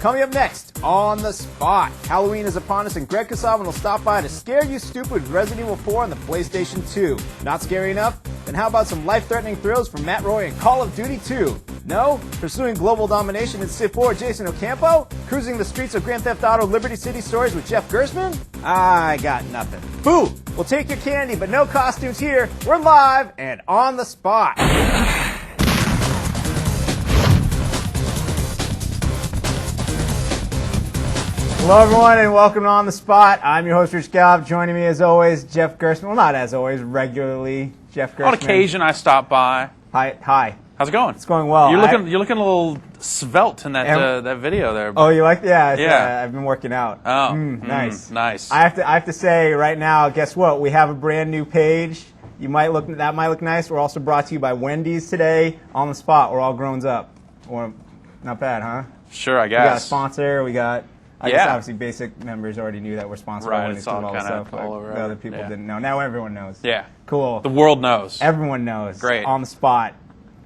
Coming up next, On the Spot. Halloween is upon us and Greg Kasavin will stop by to scare you stupid with Resident Evil 4 on the PlayStation 2. Not scary enough? Then how about some life-threatening thrills from Matt Roy in Call of Duty 2? No? Pursuing global domination in Civ 4 Jason Ocampo? Cruising the streets of Grand Theft Auto Liberty City stories with Jeff Gersman? I got nothing. Boo! We'll take your candy, but no costumes here. We're live and on the spot. Hello, everyone, and welcome to On the Spot. I'm your host, Rich Gallup. Joining me, as always, Jeff Gersman. Well, not as always, regularly, Jeff Gersman. On occasion, I stop by. Hi. How's it going? It's going well. You're looking a little svelte in that that video there. Oh, you like? Yeah. I've been working out. Oh, nice. Nice. I have to say right now. Guess what? We have a brand new page. That might look nice. We're also brought to you by Wendy's today. On the Spot. We're all grown up. Not bad, huh? Sure, I guess. We got a sponsor. We got. I guess obviously basic members already knew that we're sponsored by Wendy's. It's all kind of all over. The other people didn't know. Now everyone knows. Yeah. Cool. The world knows. Everyone knows. Great. On the Spot.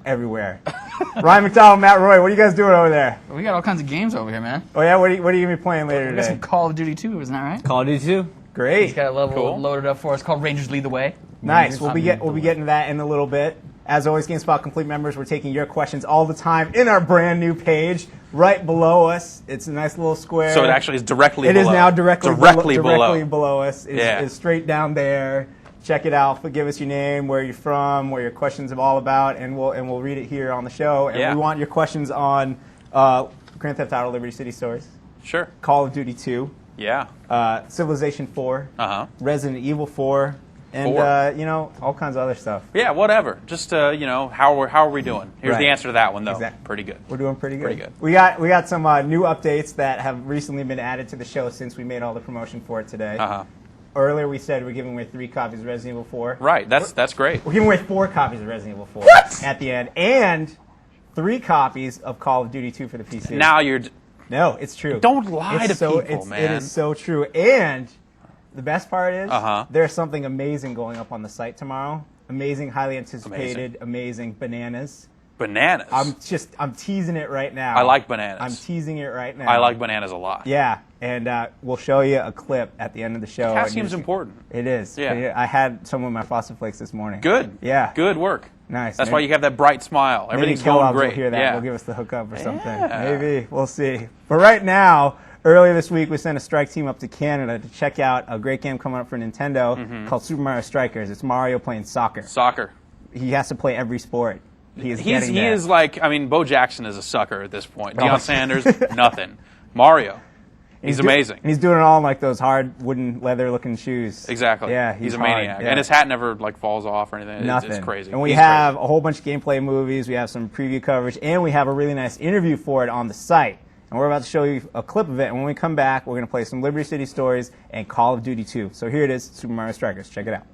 Everywhere. Ryan McDowell, Matt Roy, what are you guys doing over there? We got all kinds of games over here, man. Oh yeah, what are you going to be playing later We got today? some Call of Duty 2, isn't that right? Call of Duty 2. Great. He's got a level Cool. loaded up for us called Rangers Lead the Way. Nice. We'll be getting to that in a little bit. As always, GameSpot Complete members, we're taking your questions all the time in our brand new page right below us. It's a nice little square. So it actually is directly below. It is now directly below us. It's straight down there. Check it out. Give us your name, where you're from, where your questions are all about, and we'll read it here on the show. And we want your questions on Grand Theft Auto Liberty City Stories. Sure. Call of Duty 2. Yeah. Civilization 4. Resident Evil 4. And, all kinds of other stuff. Yeah, whatever. Just, how are we doing? Here's the answer to that one, though. Exactly. Pretty good. We're doing pretty good. Pretty good. We got some new updates that have recently been added to the show since we made all the promotion for it today. Earlier we said we're giving away 3 copies of Resident Evil 4. Right, that's great. We're giving away 4 copies of Resident Evil 4 at the end. And 3 copies of Call of Duty 2 for the PC. Now you're... No, it's true. Don't lie to people, man. It is so true. And the best part is there's something amazing going up on the site tomorrow. Amazing, highly anticipated, amazing bananas. Bananas? I'm teasing it right now. I like bananas. I'm teasing it right now. I like bananas a lot. Yeah, and we'll show you a clip at the end of the show. Potassium's important. It is. Yeah. I had some of my Frosted Flakes this morning. Good. Yeah. Good work. Nice. That's why you have that bright smile. Everything's going great. Will hear that. Yeah. Will give us the hookup or something. Yeah. Maybe. We'll see. But right now, earlier this week, we sent a strike team up to Canada to check out a great game coming up for Nintendo called Super Mario Strikers. It's Mario playing soccer. Soccer. He has to play every sport. He is like, Bo Jackson is a sucker at this point. Deion Sanders, nothing. Mario. He's amazing. And he's doing it all in like those hard wooden leather looking shoes. Exactly. Yeah, he's a hard. maniac. Yeah. And his hat never falls off or anything. Nothing. It's crazy. And we have a whole bunch of gameplay movies, we have some preview coverage, and we have a really nice interview for it on the site. And we're about to show you a clip of it, and when we come back, we're going to play some Liberty City Stories and Call of Duty 2. So here it is, Super Mario Strikers. Check it out.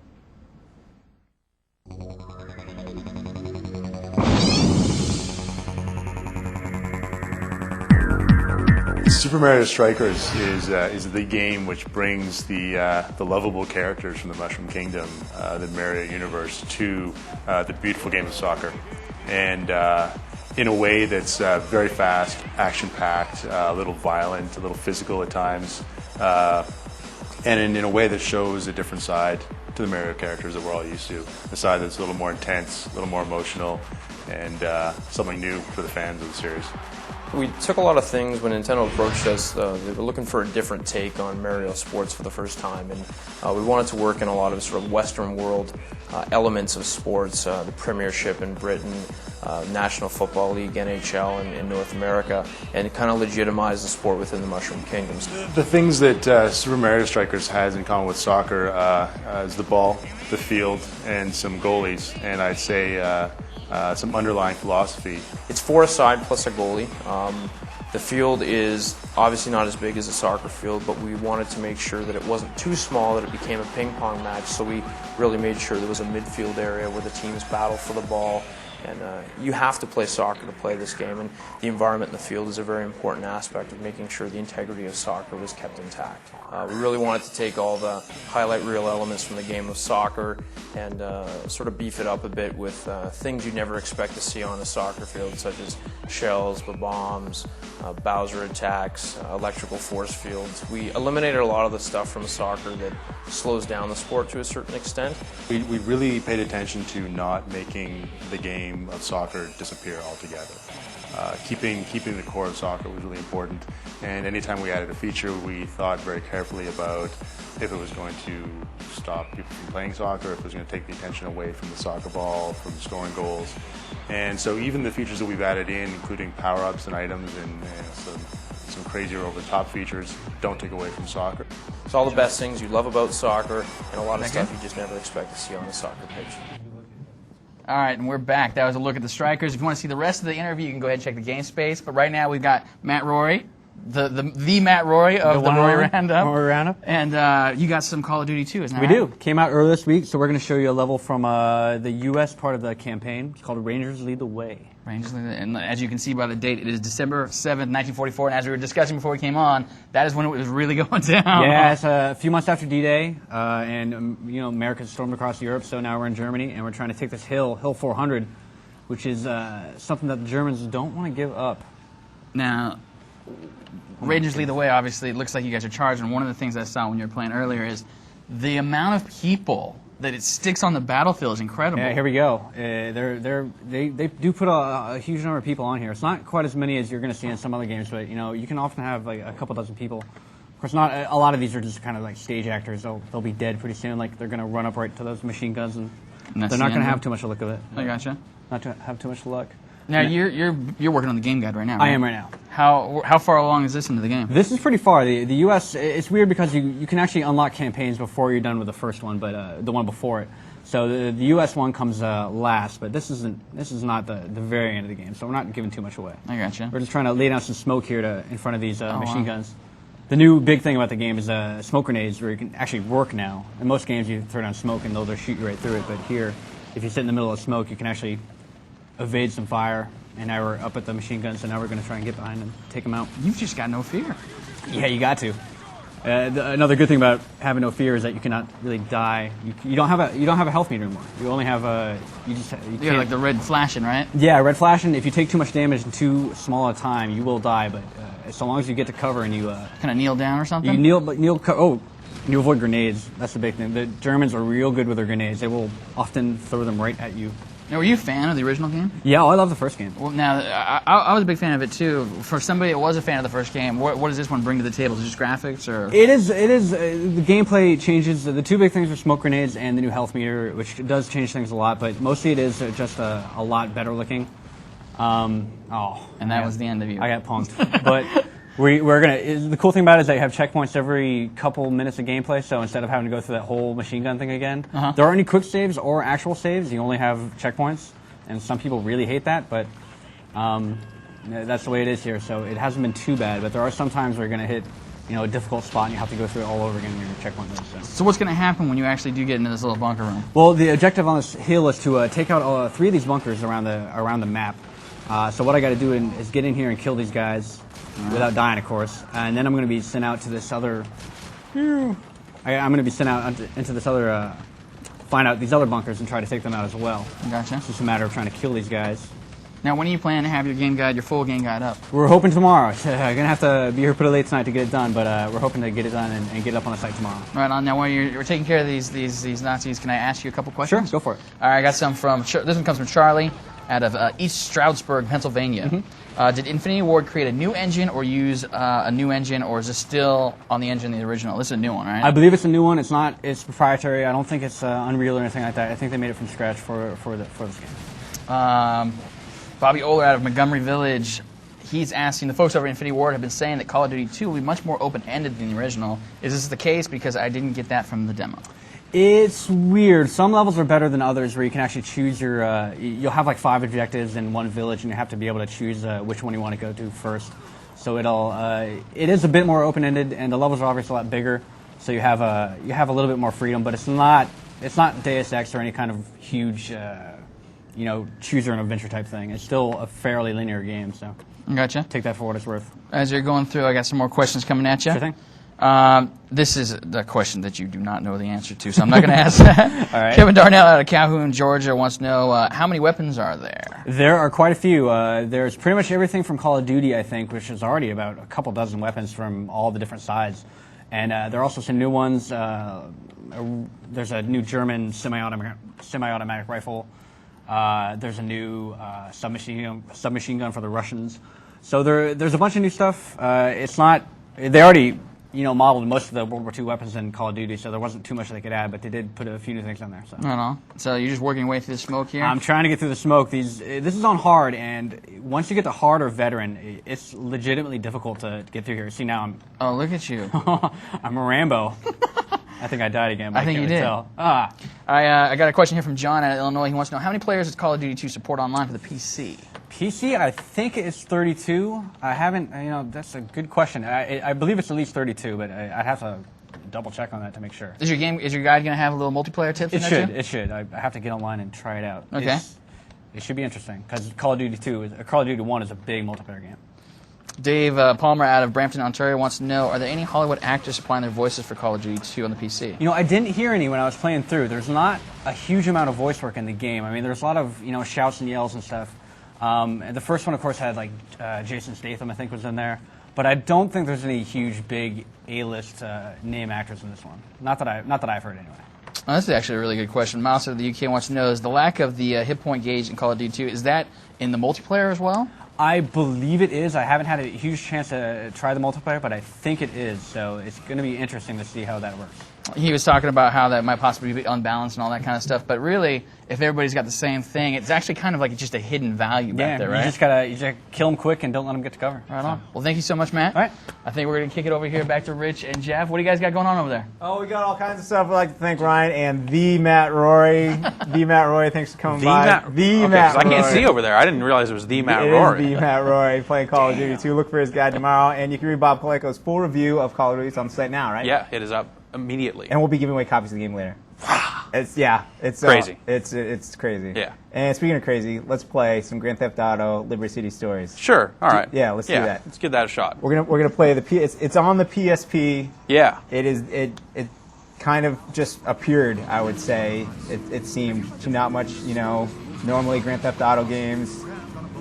Super Mario Strikers is the game which brings the lovable characters from the Mushroom Kingdom, the Mario universe, to the beautiful game of soccer, and in a way that's very fast, action-packed, a little violent, a little physical at times, and in a way that shows a different side to the Mario characters that we're all used to, a side that's a little more intense, a little more emotional, and something new for the fans of the series. We took a lot of things when Nintendo approached us. They were looking for a different take on Mario sports for the first time, and we wanted to work in a lot of sort of Western world elements of sports, the Premiership in Britain, National Football League, NHL in North America, and kind of legitimize the sport within the Mushroom Kingdoms. The things that Super Mario Strikers has in common with soccer is the ball, the field, and some goalies, and I'd say some underlying philosophy. It's 4-a-side plus a goalie. The field is obviously not as big as a soccer field, but we wanted to make sure that it wasn't too small that it became a ping pong match, so we really made sure there was a midfield area where the teams battle for the ball, And you have to play soccer to play this game, and the environment in the field is a very important aspect of making sure the integrity of soccer was kept intact. We really wanted to take all the highlight reel elements from the game of soccer and sort of beef it up a bit with things you'd never expect to see on a soccer field, such as shells, bombs, Bowser attacks, electrical force fields. We eliminated a lot of the stuff from soccer that slows down the sport to a certain extent. We really paid attention to not making the game of soccer disappear altogether. Keeping the core of soccer was really important, and anytime we added a feature, we thought very carefully about if it was going to stop people from playing soccer, if it was going to take the attention away from the soccer ball, from scoring goals. And so even the features that we've added in, including power-ups and items and some crazier over-the-top features, don't take away from soccer. It's all the best things you love about soccer and a lot of stuff you just never expect to see on a soccer pitch. All right, and we're back. That was a look at the strikers. If you want to see the rest of the interview, you can go ahead and check the game space. But right now we've got Matt Rory, the Matt Rory of the Rory Roundup. Rory Roundup. And you got some Call of Duty too, isn't that We right? do. Came out earlier this week, so we're going to show you a level from the U.S. part of the campaign. It's called Rangers Lead the Way. Rangers, and as you can see by the date, it is December 7th, 1944. And as we were discussing before we came on, that is when it was really going down. Yeah, it's a few months after D-Day, and America stormed across Europe, so now we're in Germany, and we're trying to take this Hill 400, which is something that the Germans don't want to give up. Now, Rangers Lead the Way, obviously, it looks like you guys are charged, and one of the things I saw when you were playing earlier is the amount of people that it sticks on the battlefield is incredible. Yeah, here we go. They do put a huge number of people on here. It's not quite as many as you're going to see in some other games, but you can often have like a couple dozen people. Of course, not a lot of these are just kind of like stage actors. They'll be dead pretty soon. Like they're going to run up right to those machine guns, and they're not going to have too much luck of it. I gotcha. Not to have too much luck. Now you're working on the game guide right now, right? I am right now. How far along is this into the game? This is pretty far. The U.S. It's weird because you can actually unlock campaigns before you're done with the first one, but the one before it. So the U.S. one comes last, but this is not the very end of the game. So we're not giving too much away. I gotcha. We're just trying to lay down some smoke here in front of these machine guns. The new big thing about the game is smoke grenades, where you can actually work now. In most games, you throw down smoke and they'll just shoot you right through it. But here, if you sit in the middle of smoke, you can actually evade some fire. And now we're up at the machine guns, so now we're going to try and get behind them, take them out. You've just got no fear. Yeah, you got to. Another good thing about having no fear is that you cannot really die. You don't have a health meter anymore. You only have you got like the red flashing, right? Yeah, red flashing. If you take too much damage in too small a time, you will die. But so long as you get to cover and you kind of kneel down or something. You you avoid grenades. That's the big thing. The Germans are real good with their grenades. They will often throw them right at you. Now, were you a fan of the original game? Yeah, I love the first game. Well, now, I was a big fan of it, too. For somebody that was a fan of the first game, what does this one bring to the table? Is it just graphics? Or? It is. The gameplay changes. The two big things are smoke grenades and the new health meter, which does change things a lot, but mostly it is just a lot better looking. And that was the end of you. I got punked. But the cool thing about it is they have checkpoints every couple minutes of gameplay, so instead of having to go through that whole machine gun thing again, there aren't any quick saves or actual saves. You only have checkpoints, and some people really hate that, but that's the way it is here, so it hasn't been too bad, but there are some times where you're going to hit a difficult spot and you have to go through it all over again in your checkpoint list. So what's going to happen when you actually do get into this little bunker room? Well, the objective on this hill is to take out 3 of these bunkers around the map. So what I got to do is get in here and kill these guys without dying, of course. And then I'm going to be sent out to this other. I'm going to be sent out into this other. Find out these other bunkers and try to take them out as well. Gotcha. It's just a matter of trying to kill these guys. Now, when are you planning to have your full game guide up? We're hoping tomorrow. I'm going to have to be here pretty late tonight to get it done, but we're hoping to get it done and get it up on the site tomorrow. Right on. Now, while you're taking care of these Nazis, can I ask you a couple questions? Sure, go for it. All right, I got some from. This one comes from Charlie out of East Stroudsburg, Pennsylvania. Did Infinity Ward create a new engine or use a new engine, or is this still on the engine of the original? This is a new one, right? I believe it's a new one. It's proprietary. I don't think it's Unreal or anything like that. I think they made it from scratch for this game. Bobby Oler out of Montgomery Village, he's asking, the folks over at Infinity Ward have been saying that Call of Duty 2 will be much more open-ended than the original. Is this the case? Because I didn't get that from the demo. It's weird. Some levels are better than others where you can actually choose your... you'll have like 5 objectives in one village and you have to be able to choose which one you want to go to first. So it is a bit more open-ended and the levels are obviously a lot bigger. So you have a little bit more freedom, but it's not Deus Ex or any kind of huge choose your own adventure type thing. It's still a fairly linear game, so Gotcha. take that for what it's worth. As you're going through, I got some more questions coming at you. Sure thing. This is the question that you do not know the answer to, so I'm not going to ask that. All right. Kevin Darnell out of Calhoun, Georgia wants to know how many weapons are there? There are quite a few. There's pretty much everything from Call of Duty, I think, which is already about a couple dozen weapons from all the different sides. And there are also some new ones. There's a new German semi-automatic rifle. There's a new submachine gun for the Russians. So there's a bunch of new stuff. It's not. They already modeled most of the World War II weapons in Call of Duty, so there wasn't too much they could add, but they did put a few new things in there. So. I don't know. So you're just working your way through the smoke here? I'm trying to get through the smoke. This is on hard, and once you get to hard or veteran, it's legitimately difficult to get through here. See, now I'm... Oh, look at you. I'm a Rambo. I think I died again, but I think can't you really did. tell. I got a question here from John out of Illinois. He wants to know, how many players does Call of Duty 2 support online for the PC? PC, I think it's 32. I haven't, that's a good question. I believe it's at least 32, but I'd have to double check on that to make sure. Is your guide going to have a little multiplayer tips in there too? It should. I have to get online and try it out. Okay. It should be interesting, because Call of Duty 1 is a big multiplayer game. Dave Palmer out of Brampton, Ontario wants to know, are there any Hollywood actors supplying their voices for Call of Duty 2 on the PC? I didn't hear any when I was playing through. There's not a huge amount of voice work in the game. I mean, there's a lot of, shouts and yells and stuff. And the first one, of course, had, Jason Statham, I think, was in there. But I don't think there's any huge, big A-list name actors in this one. Not that I've heard, anyway. Oh, that's actually a really good question. Miles out of the UK wants to know, is the lack of the hit point gauge in Call of Duty 2, is that in the multiplayer as well? I believe it is. I haven't had a huge chance to try the multiplayer, but I think it is. So it's going to be interesting to see how that works. He was talking about how that might possibly be unbalanced and all that kind of stuff, but really, if everybody's got the same thing, it's actually kind of like just a hidden value back there, right? You just gotta kill them quick and don't let them get to cover. Right on. Well, thank you so much, Matt. All right. I think we're going to kick it over here back to Rich and Jeff. What do you guys got going on over there? Oh, we got all kinds of stuff. I'd like to thank Ryan and the Matt Rory. The Matt Rory, thanks for coming by. Matt I can't Rory. see over there. I didn't realize it was the Matt It Rory. is the Matt Rory playing Call of Duty 2. Look for his guide tomorrow, and you can read Bob Coleco's full review of Call of Duty. It's on the site now, right? Yeah, it is up immediately. And we'll be giving away copies of the game later. It's Crazy. It's crazy. Yeah. And speaking of crazy, let's play some Grand Theft Auto Liberty City Stories. Sure. All right. Yeah, let's do that. Let's give that a shot. We're gonna play it's on the PSP. Yeah. It kind of just appeared, I would say. It seemed to not much, normally Grand Theft Auto games,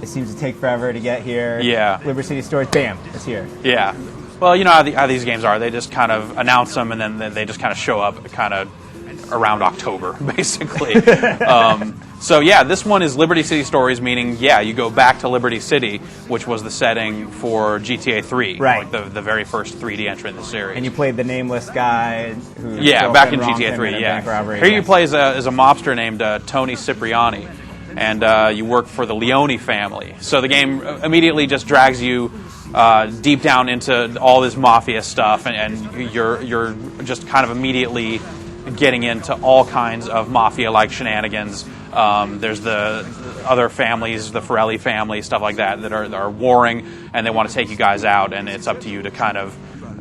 it seems to take forever to get here. Yeah. Liberty City Stories, bam, it's here. Yeah. Well, you know how these games are. They just kind of announce them, and then they just kind of show up kind of around October, basically. So, yeah, this one is Liberty City Stories, meaning, you go back to Liberty City, which was the setting for GTA 3. Right. Like the very first 3D entry in the series. And you played the nameless guy who... back in GTA 3, Here you play as a mobster named Tony Cipriani, and you work for the Leone family. So the game immediately just drags you deep down into all this mafia stuff, and you're just kind of immediately getting into all kinds of mafia-like shenanigans. There's the other families, the Forelli family, stuff like that are warring, and they want to take you guys out, and it's up to you to kind of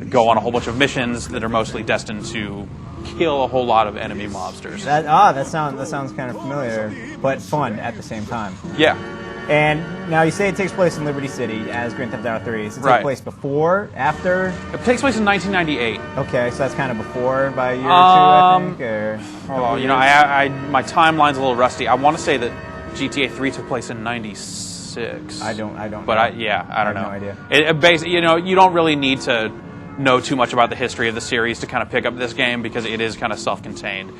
go on a whole bunch of missions that are mostly destined to kill a whole lot of enemy mobsters. That sounds kind of familiar, but fun at the same time. Yeah. And now you say it takes place in Liberty City as Grand Theft Auto 3. Does it take Right. place before, after? It takes place in 1998. Okay, so that's kind of before by a year or two, I think? Or Oh, my timeline's a little rusty. I want to say that GTA 3 took place in 96. I don't But know. I don't know. No idea. You don't really need to know too much about the history of the series to kind of pick up this game, because it is kind of self-contained.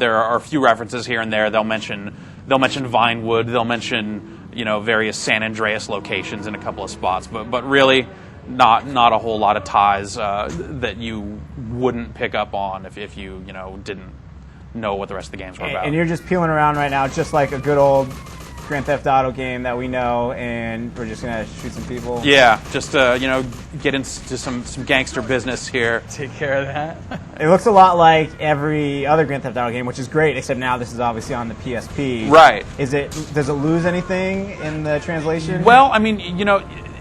There are a few references here and there. They'll mention Vinewood. They'll mention various San Andreas locations in a couple of spots, but really not a whole lot of ties that you wouldn't pick up on if you didn't know what the rest of the games were about. And you're just peeling around right now, just like a good old Grand Theft Auto game that we know, and we're just gonna shoot some people. Yeah, just get into some gangster business here. Take care of that. It looks a lot like every other Grand Theft Auto game, which is great, except now this is obviously on the PSP. Right. Does it lose anything in the translation? Well, I mean,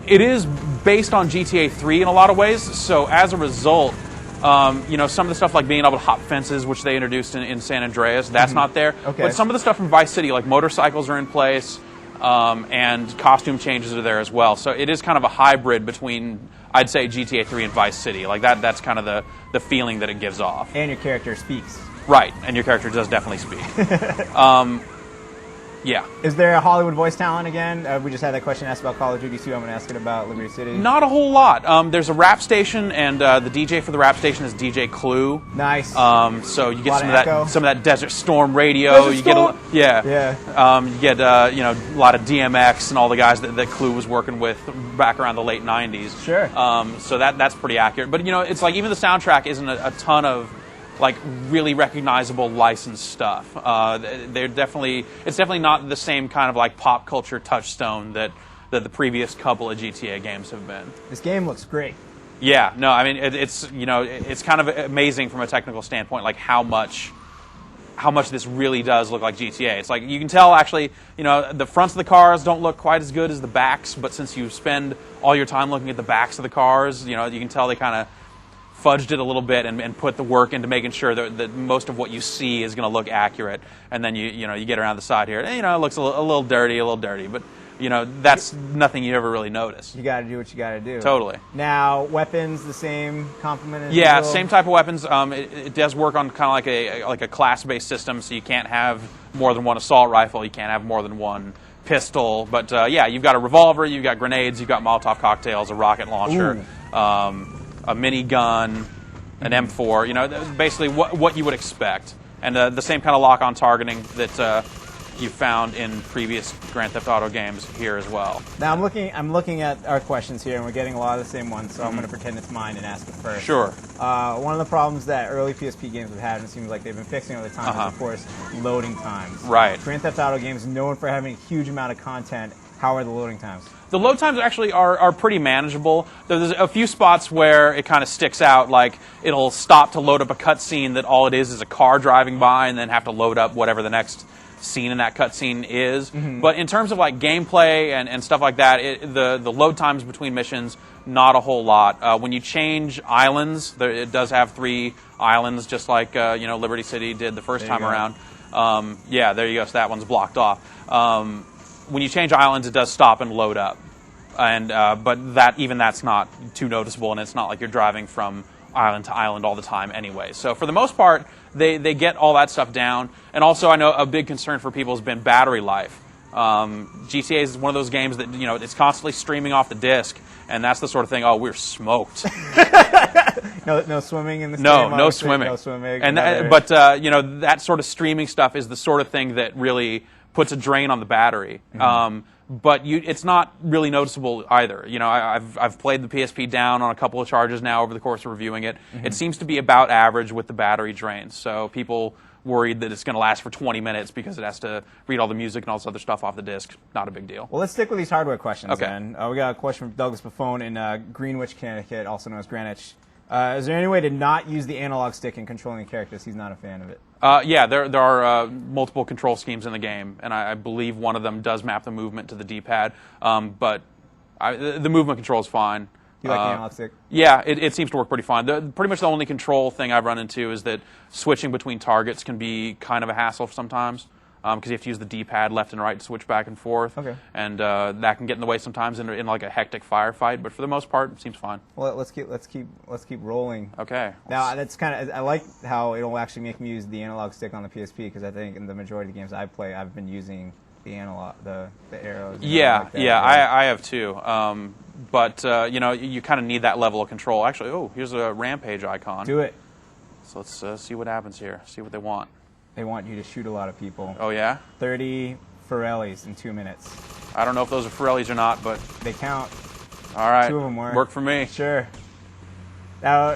it is based on GTA 3 in a lot of ways, so as a result, You know, some of the stuff like being able to hop fences, which they introduced in San Andreas, that's not there. Okay. But some of the stuff from Vice City, like motorcycles, are in place, and costume changes are there as well. So it is kind of a hybrid between, I'd say, GTA 3 and Vice City. Like that's kind of the feeling that it gives off. And your character speaks. Right, and your character does definitely speak. Yeah. Is there a Hollywood voice talent again? We just had that question asked about Call of Duty 2. I'm going to ask it about Liberty City. Not a whole lot. There's a rap station, and the DJ for the rap station is DJ Clue. Nice. So you get echo. some of that Desert Storm radio. Desert Storm? You get a lot of DMX and all the guys that Clue was working with back around the late '90s. Sure. So that's pretty accurate. But it's like even the soundtrack isn't a ton of like really recognizable licensed stuff. It's definitely not the same kind of like pop culture touchstone that the previous couple of GTA games have been. This game looks great. Yeah, no, I mean it's kind of amazing from a technical standpoint, like how much this really does look like GTA. It's like you can tell actually, the fronts of the cars don't look quite as good as the backs, but since you spend all your time looking at the backs of the cars, you can tell they kind of fudged it a little bit and put the work into making sure that most of what you see is going to look accurate. And then you get around the side here, and, it looks a little dirty, but that's nothing you ever really notice. You got to do what you got to do. Totally. Now, weapons, the same complement as Yeah, usual? same type of weapons. It does work on kind of like a class-based system, so you can't have more than one assault rifle, you can't have more than one pistol. But yeah, you've got a revolver, you've got grenades, you've got Molotov cocktails, a rocket launcher. A minigun, an M4, basically what you would expect. And the same kind of lock-on targeting that you found in previous Grand Theft Auto games here as well. Now I'm looking at our questions here, and we're getting a lot of the same ones, so I'm going to pretend it's mine and ask it first. Sure. One of the problems that early PSP games have had, and it seems like they've been fixing over the time, is, of course, loading times. Right. Grand Theft Auto games known for having a huge amount of content. How are the loading times? The load times actually are pretty manageable. There's a few spots where it kind of sticks out, like it'll stop to load up a cutscene that all it is a car driving by, and then have to load up whatever the next scene in that cutscene is. But in terms of like gameplay and stuff like that, the load times between missions, not a whole lot. When you change islands, it does have 3 islands, just like Liberty City did the first time around. Yeah, there you go. So that one's blocked off. When you change islands, it does stop and load up, and but that's not too noticeable, and it's not like you're driving from island to island all the time anyway. So for the most part, they get all that stuff down. And also, I know a big concern for people has been battery life. GTA is one of those games that it's constantly streaming off the disc, and that's the sort of thing. Oh, we're smoked. No swimming in this game? No swimming. No swimming. And that sort of streaming stuff is the sort of thing that really puts a drain on the battery. But it's not really noticeable either. I've played the PSP down on a couple of charges now over the course of reviewing it. It seems to be about average with the battery drain. So people worried that it's going to last for 20 minutes because it has to read all the music and all this other stuff off the disc. Not a big deal. Well, let's stick with these hardware questions then. Okay. We got a question from Douglas Buffone in Greenwich, Connecticut, also known as Greenwich. Is there any way to not use the analog stick in controlling the characters? He's not a fan of it. Yeah, there are multiple control schemes in the game, and I believe one of them does map the movement to the D-pad, but the movement control is fine. You like the analog stick? Yeah, it seems to work pretty fine. Pretty much the only control thing I've run into is that switching between targets can be kind of a hassle sometimes, because you have to use the D-pad left and right to switch back and forth. Okay. And that can get in the way sometimes in like a hectic firefight, but for the most part, it seems fine. Well, let's keep rolling. Okay. Now that's I like how it'll actually make me use the analog stick on the PSP, because I think in the majority of the games I play, I've been using the analog, the arrows. Yeah, like that. I have too. But you kind of need that level of control. Actually, here's a rampage icon. Do it. So let's see what happens here. See what they want. They want you to shoot a lot of people. Oh, yeah? 30 Forellis in 2 minutes. I don't know if those are Forellis or not, but... They count. All right. 2 of them were. Work for me. Sure. Now,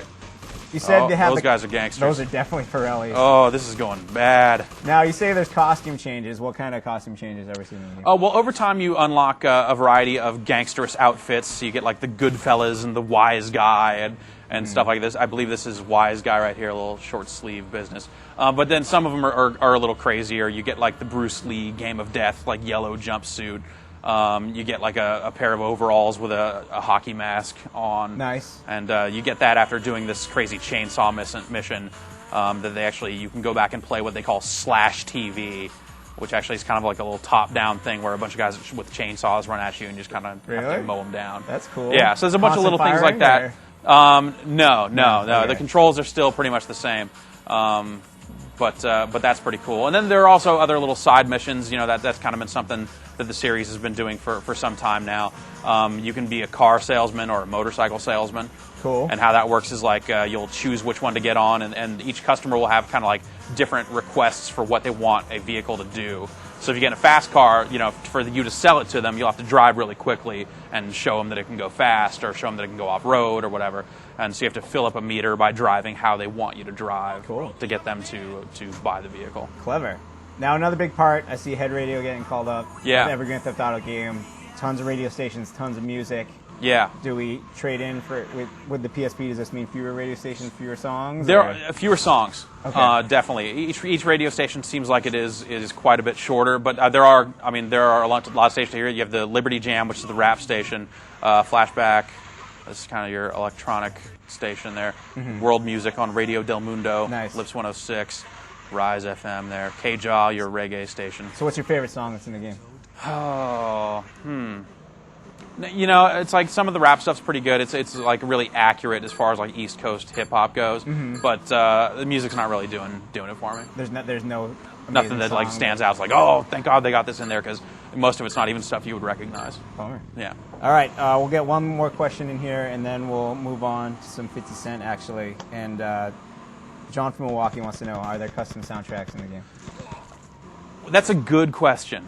you said you have those guys are gangsters. Those are definitely Forellis. Oh, this is going bad. Now, you say there's costume changes. What kind of costume changes have we seen in the game? Oh, well, over time you unlock a variety of gangsterous outfits. So you get like the Goodfellas and the Wise Guy and stuff like this. I believe this is Wise Guy right here, a little short sleeve business. But then some of them are a little crazier. You get like the Bruce Lee Game of Death, like yellow jumpsuit. You get like a pair of overalls with a hockey mask on. Nice. And you get that after doing this crazy chainsaw mission that you can go back and play what they call Slash TV, which actually is kind of like a little top-down thing where a bunch of guys with chainsaws run at you and you just kind of have to mow them down. That's cool. Yeah, so there's a bunch of little things like that. No. Okay. The controls are still pretty much the same. But that's pretty cool. And then there are also other little side missions. That's kind of been something that the series has been doing for some time now. You can be a car salesman or a motorcycle salesman. Cool. And how that works is like you'll choose which one to get on, and each customer will have kind of like different requests for what they want a vehicle to do. So if you get in a fast car, for you to sell it to them, you'll have to drive really quickly and show them that it can go fast, or show them that it can go off-road or whatever. And so you have to fill up a meter by driving how they want you to drive to get them to buy the vehicle. Clever. Now another big part, I see head radio getting called up. Yeah. With every Grand Theft Auto game, tons of radio stations, tons of music. Yeah. Do we trade in with the PSP? Does this mean fewer radio stations, fewer songs? There are fewer songs, Okay. definitely. Each radio station seems like it is quite a bit shorter, but there are a lot of stations here. You have the Liberty Jam, which is the rap station, Flashback. This is kind of your electronic station there. World Music on Radio Del Mundo. Nice. Lips 106, Rise FM there. K-Jaw, your reggae station. So what's your favorite song that's in the game? It's like some of the rap stuff's pretty good. It's like really accurate as far as like East Coast hip hop goes, but the music's not really doing it for me. There's no Nothing that like stands out. It's like, oh, thank God they got this in there, because most of it's not even stuff you would recognize. Bummer. Yeah. All right, we'll get one more question in here, and then we'll move on to some 50 Cent, actually. And John from Milwaukee wants to know, are there custom soundtracks in the game? That's a good question.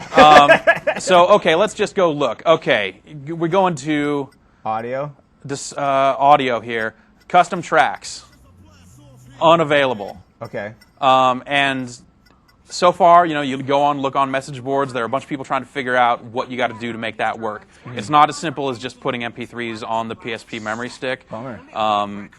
So, okay, let's just go look. Okay, we're going to Audio? this audio here. Custom tracks. Unavailable. Okay. And so far, you go on, look on message boards. There are a bunch of people trying to figure out what you got to do to make that work. It's not as simple as just putting MP3s on the PSP memory stick. Bummer.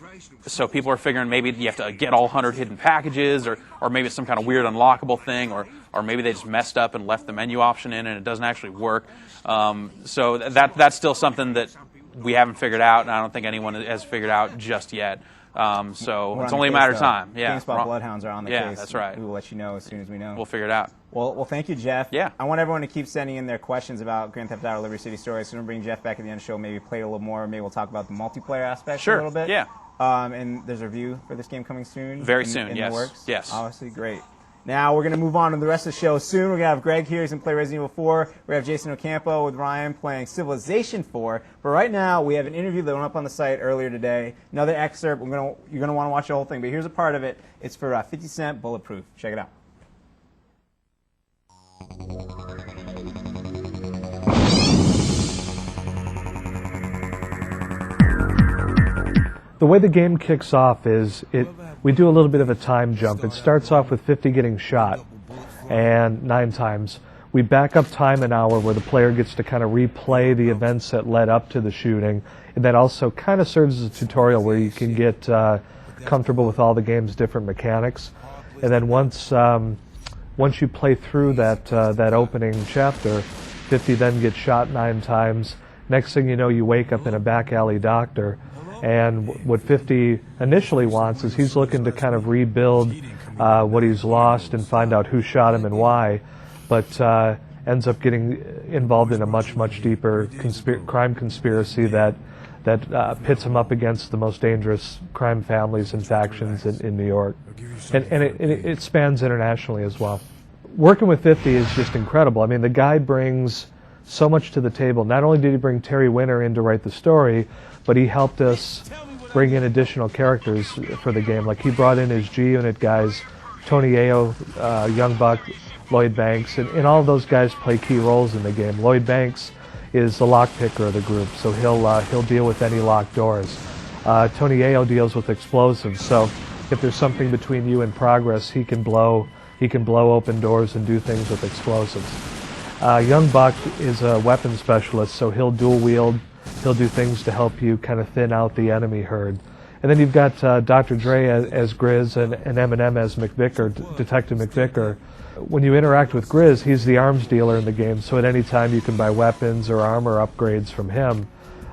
So people are figuring maybe you have to get all 100 hidden packages, or maybe it's some kind of weird unlockable thing, or maybe they just messed up and left the menu option in and it doesn't actually work. So that's still something that we haven't figured out, and I don't think anyone has figured out just yet. So it's only a matter of time. Yeah. GameSpot Bloodhounds are on the case. Yeah, that's right. We will let you know as soon as we know. We'll figure it out. Well, thank you, Jeff. Yeah. I want everyone to keep sending in their questions about Grand Theft Auto Liberty City Stories. So we're going to bring Jeff back at the end of the show, maybe play it a little more. Maybe we'll talk about the multiplayer aspect a little bit. Yeah. And there's a review for this game coming soon. Very soon, in yes. the works. Yes. Obviously, great. Now we're going to move on to the rest of the show soon. We're going to have Greg here. He's going to play Resident Evil 4. We're going to have Jason Ocampo with Ryan playing Civilization 4. But right now, we have an interview that went up on the site earlier today. Another excerpt. You're going to want to watch the whole thing. But here's a part of it. It's for 50 Cent, Bulletproof. Check it out. The way the game kicks off is we do a little bit of a time jump. It starts off with 50 getting shot, and 9 times. We back up time an hour where the player gets to kind of replay the events that led up to the shooting, and that also kind of serves as a tutorial where you can get comfortable with all the game's different mechanics. And then once you play through that opening chapter, 50 then gets shot 9 times. Next thing you know, you wake up in a back alley doctor. And what 50 initially wants is he's looking to kind of rebuild what he's lost and find out who shot him and why, but ends up getting involved in a much, much deeper crime conspiracy that pits him up against the most dangerous crime families and factions in New York. And it spans internationally as well. Working with 50 is just incredible. I mean, the guy brings so much to the table. Not only did he bring Terry Winter in to write the story, but he helped us bring in additional characters for the game. Like he brought in his G-Unit guys, Tony Ayo, Young Buck, Lloyd Banks, and all of those guys play key roles in the game. Lloyd Banks is the lock picker of the group, so he'll deal with any locked doors. Tony Ayo deals with explosives, so if there's something between you and progress, he can blow open doors and do things with explosives. Young Buck is a weapons specialist, so he'll dual wield. He'll do things to help you kind of thin out the enemy herd. And then you've got Dr. Dre as Grizz and Eminem as McVicker, Detective McVicker. When you interact with Grizz, he's the arms dealer in the game, so at any time you can buy weapons or armor upgrades from him.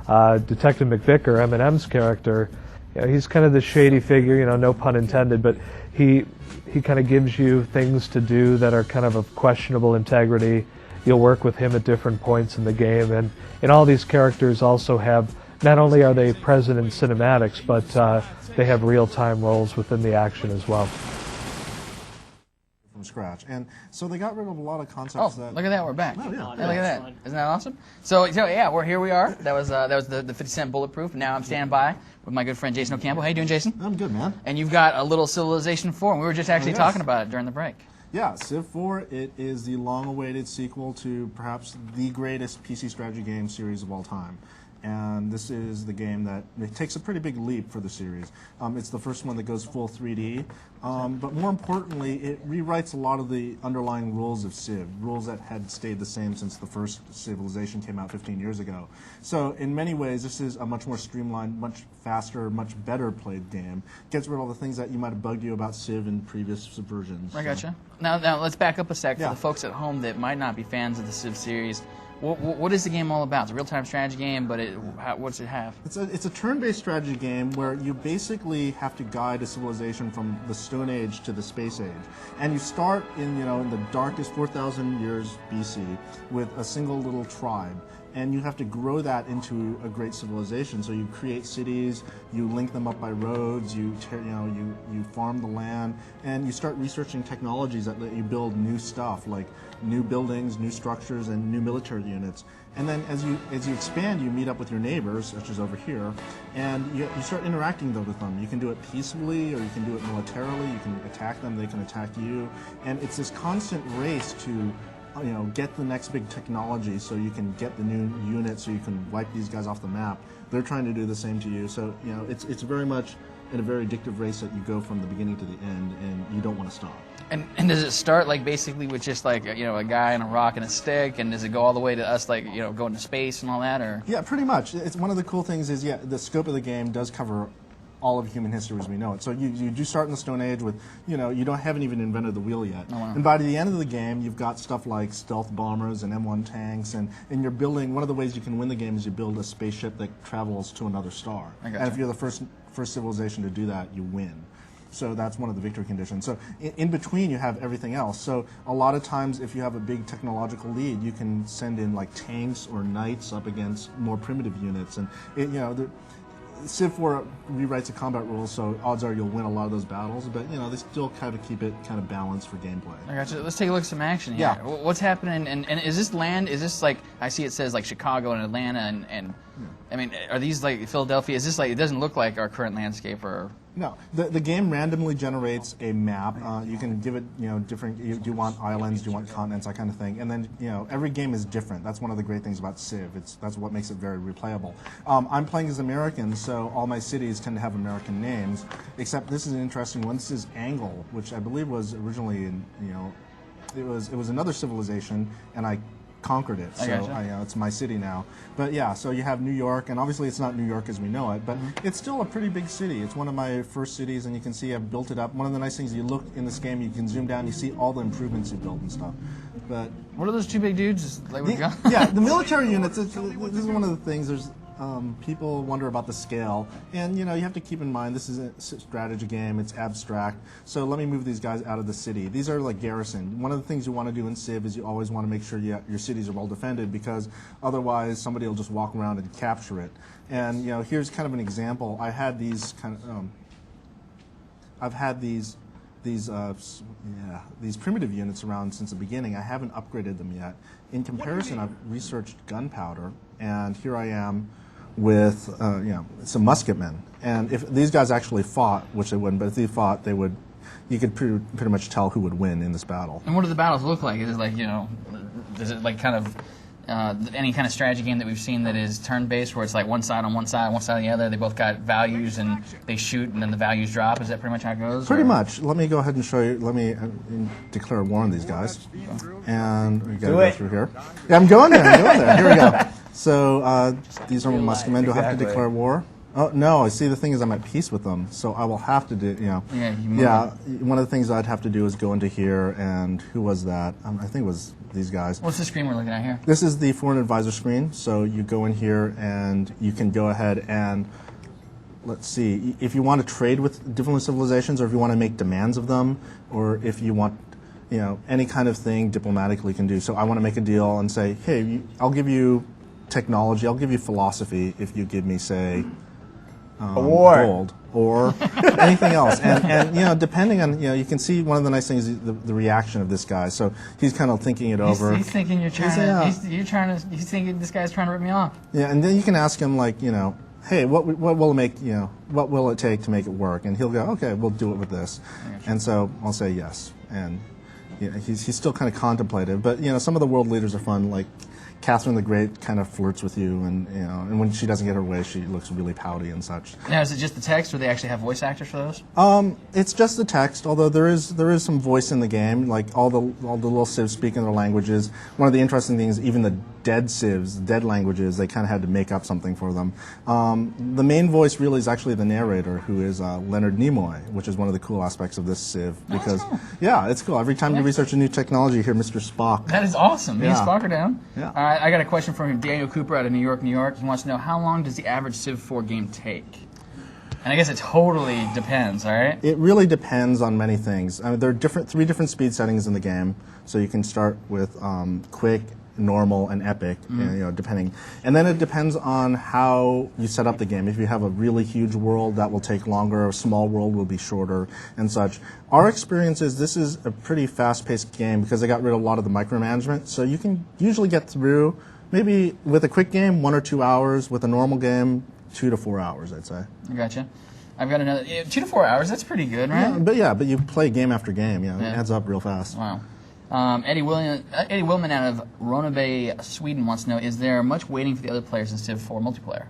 Detective McVicker, Eminem's character, he's kind of the shady figure, no pun intended, but he kind of gives you things to do that are kind of questionable integrity. You'll work with him at different points in the game, and all these characters also have, not only are they present in cinematics, but they have real-time roles within the action as well. From scratch, and so they got rid of a lot of concepts. Oh, that look at that, we're back. Oh, yeah. Look at that. Isn't that awesome? So yeah, here we are. That was the 50 Cent Bulletproof. Now I'm standing by with my good friend Jason O'Campbell. How you doing, Jason? I'm good, man. And you've got a little Civilization 4, and we were just actually yes. talking about it during the break. Yeah, Civ 4, it is the long-awaited sequel to perhaps the greatest PC strategy game series of all time. And this is the game that it takes a pretty big leap for the series. It's the first one that goes full 3D, but more importantly, it rewrites a lot of the underlying rules of Civ, rules that had stayed the same since the first Civilization came out 15 years ago. So in many ways, this is a much more streamlined, much faster, much better played game. Gets rid of all the things that you might have bugged you about Civ in previous versions. I gotcha. Now let's back up a sec for Yeah. the folks at home that might not be fans of the Civ series. What is the game all about? It's a real-time strategy game, but what's it have? It's a turn-based strategy game where you basically have to guide a civilization from the Stone Age to the Space Age, and you start in the darkest 4,000 years BC with a single little tribe. And you have to grow that into a great civilization. So you create cities, you link them up by roads, you farm the land, and you start researching technologies that let you build new stuff, like new buildings, new structures, and new military units. And then as you expand, you meet up with your neighbors, which is over here, and you start interacting with them. You can do it peacefully, or you can do it militarily. You can attack them, they can attack you, and it's this constant race to get the next big technology so you can get the new unit so you can wipe these guys off the map. They're trying to do the same to you. So, it's very much in a very addictive race that you go from the beginning to the end, and you don't want to stop. And does it start basically with just a guy and a rock and a stick, and does it go all the way to us going to space and all that, or? Yeah, pretty much. It's one of the cool things is the scope of the game does cover all of human history as we know it. So you do start in the Stone Age with, you haven't even invented the wheel yet. Oh, wow. And by the end of the game, you've got stuff like stealth bombers and M1 tanks, and you're building, one of the ways you can win the game is you build a spaceship that travels to another star. I gotcha. And if you're the first civilization to do that, you win. So that's one of the victory conditions. So in between, you have everything else. So a lot of times, if you have a big technological lead, you can send in tanks or knights up against more primitive units. And Civ 4 rewrites the combat rules, so odds are you'll win a lot of those battles, but they still kind of keep it kind of balanced for gameplay. I gotcha. Let's take a look at some action here. Yeah. What's happening? And is this land? Is this I see it says Chicago and Atlanta, and I mean, are these Philadelphia? Is this it doesn't look like our current landscape or? No, the game randomly generates a map. You can give it, different. Do you want islands? Do you want continents? That kind of thing. And then, every game is different. That's one of the great things about Civ. That's what makes it very replayable. I'm playing as American, so all my cities tend to have American names. Except this is an interesting one. This is Angle, which I believe was originally in, it was another civilization, and I conquered it, so it's my city now. But yeah, so you have New York, and obviously it's not New York as we know it, but it's still a pretty big city. It's one of my first cities, and you can see I've built it up. One of the nice things, you look in this game, you can zoom down, you see all the improvements you built and stuff. But what are those two big dudes? Yeah, the military units. This is one of the things. There's people wonder about the scale, and you have to keep in mind this is a strategy game. It's abstract. So let me move these guys out of the city. These are like garrison. One of the things you want to do in Civ is you always want to make sure your cities are well defended, because otherwise somebody will just walk around and capture it. And here's kind of an example. I had these I've had these primitive units around since the beginning. I haven't upgraded them yet. In comparison, I've researched gunpowder, and here I am with some musketmen. And if these guys actually fought, which they wouldn't, but if they fought, they would. You could pretty much tell who would win in this battle. And what do the battles look like? Is it is it kind of any kind of strategy game that we've seen that is turn-based, where it's one side on one side, one side on the other, they both got values and they shoot and then the values drop? Is that pretty much how it goes? Pretty much. Let me go ahead and show you. Let me declare war on these guys. And we got to go through here. Yeah, I'm going there. Here we go. So these are my musketmen. Do I have to declare war? Oh no! See, the thing is, I'm at peace with them, so I will have to do. One of the things I'd have to do is go into here, and who was that? I think it was these guys. What's the screen we're looking at here? This is the Foreign Advisor screen. So you go in here, and you can go ahead and let's see if you want to trade with different civilizations, or if you want to make demands of them, or if you want, any kind of thing diplomatically can do. So I want to make a deal and say, hey, I'll give you technology, I'll give you philosophy if you give me, say, gold or anything else. And depending on, you can see one of the nice things is the reaction of this guy. So he's kind of thinking it over. He's thinking he's thinking this guy's trying to rip me off. Yeah, and then you can ask him like, hey, what will it make, what will it take to make it work? And he'll go, okay, we'll do it with this. And so I'll say yes. And he's still kind of contemplative, but some of the world leaders are fun. Like Catherine the Great kind of flirts with you, and when she doesn't get her way, she looks really pouty and such. Now, is it just the text, or they actually have voice actors for those? It's just the text, although there is some voice in the game. Like all the little civs speak in their languages. One of the interesting things, even the dead civs, dead languages, they kind of had to make up something for them. The main voice really is actually the narrator, who is Leonard Nimoy, which is one of the cool aspects of this civ. Because yeah, it's cool. Every time you research a new technology, you hear Mr. Spock. That is awesome. Yeah. Spock are down. Yeah. All right, I got a question from Daniel Cooper out of New York, New York. He wants to know, how long does the average Civ 4 game take? And I guess it totally depends, all right? It really depends on many things. I mean, there are three different speed settings in the game. So you can start with quick, normal, and epic, depending. And then it depends on how you set up the game. If you have a really huge world, that will take longer. A small world will be shorter and such. Our experience is this is a pretty fast-paced game because they got rid of a lot of the micromanagement. So you can usually get through, maybe with a quick game, 1 or 2 hours. With a normal game, 2 to 4 hours, I'd say. I gotcha. I've got another 2 to 4 hours. That's pretty good, right? But you play game after game. It adds up real fast. Wow. Eddie Willman out of Ronneby, Sweden wants to know, is there much waiting for the other players in Civ 4 multiplayer?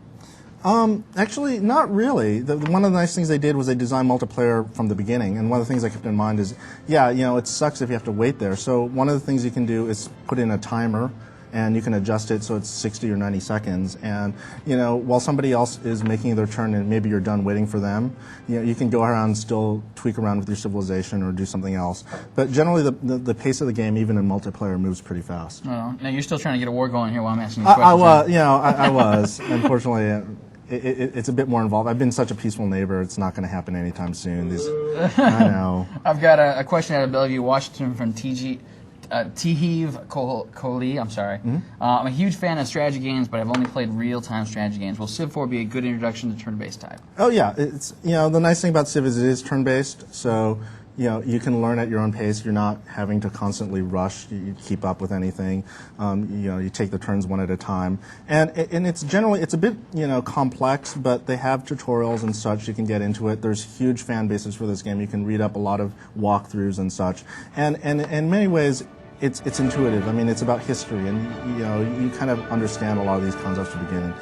Actually, not really. One of the nice things they did was they designed multiplayer from the beginning, and one of the things I kept in mind is, it sucks if you have to wait there. So one of the things you can do is put in a timer, and you can adjust it so it's 60 or 90 seconds. And, while somebody else is making their turn and maybe you're done waiting for them, you can go around and still tweak around with your civilization or do something else. But generally, the pace of the game, even in multiplayer, moves pretty fast. Oh, now you're still trying to get a war going here while I'm asking you questions. I was. Unfortunately, it's a bit more involved. I've been such a peaceful neighbor. It's not going to happen anytime soon. I know. I've got a question out of Bellevue, Washington from Tihiv Kohli, I'm sorry. I'm a huge fan of strategy games, but I've only played real-time strategy games. Will Civ 4 be a good introduction to turn-based type? Oh yeah, it's the nice thing about Civ is it is turn-based, so you can learn at your own pace. You're not having to constantly rush. You keep up with anything. You take the turns one at a time, and it's generally a bit complex, but they have tutorials and such. You can get into it. There's huge fan bases for this game. You can read up a lot of walkthroughs and such, and in many ways, it's intuitive. I mean, it's about history, and you kind of understand a lot of these concepts to begin.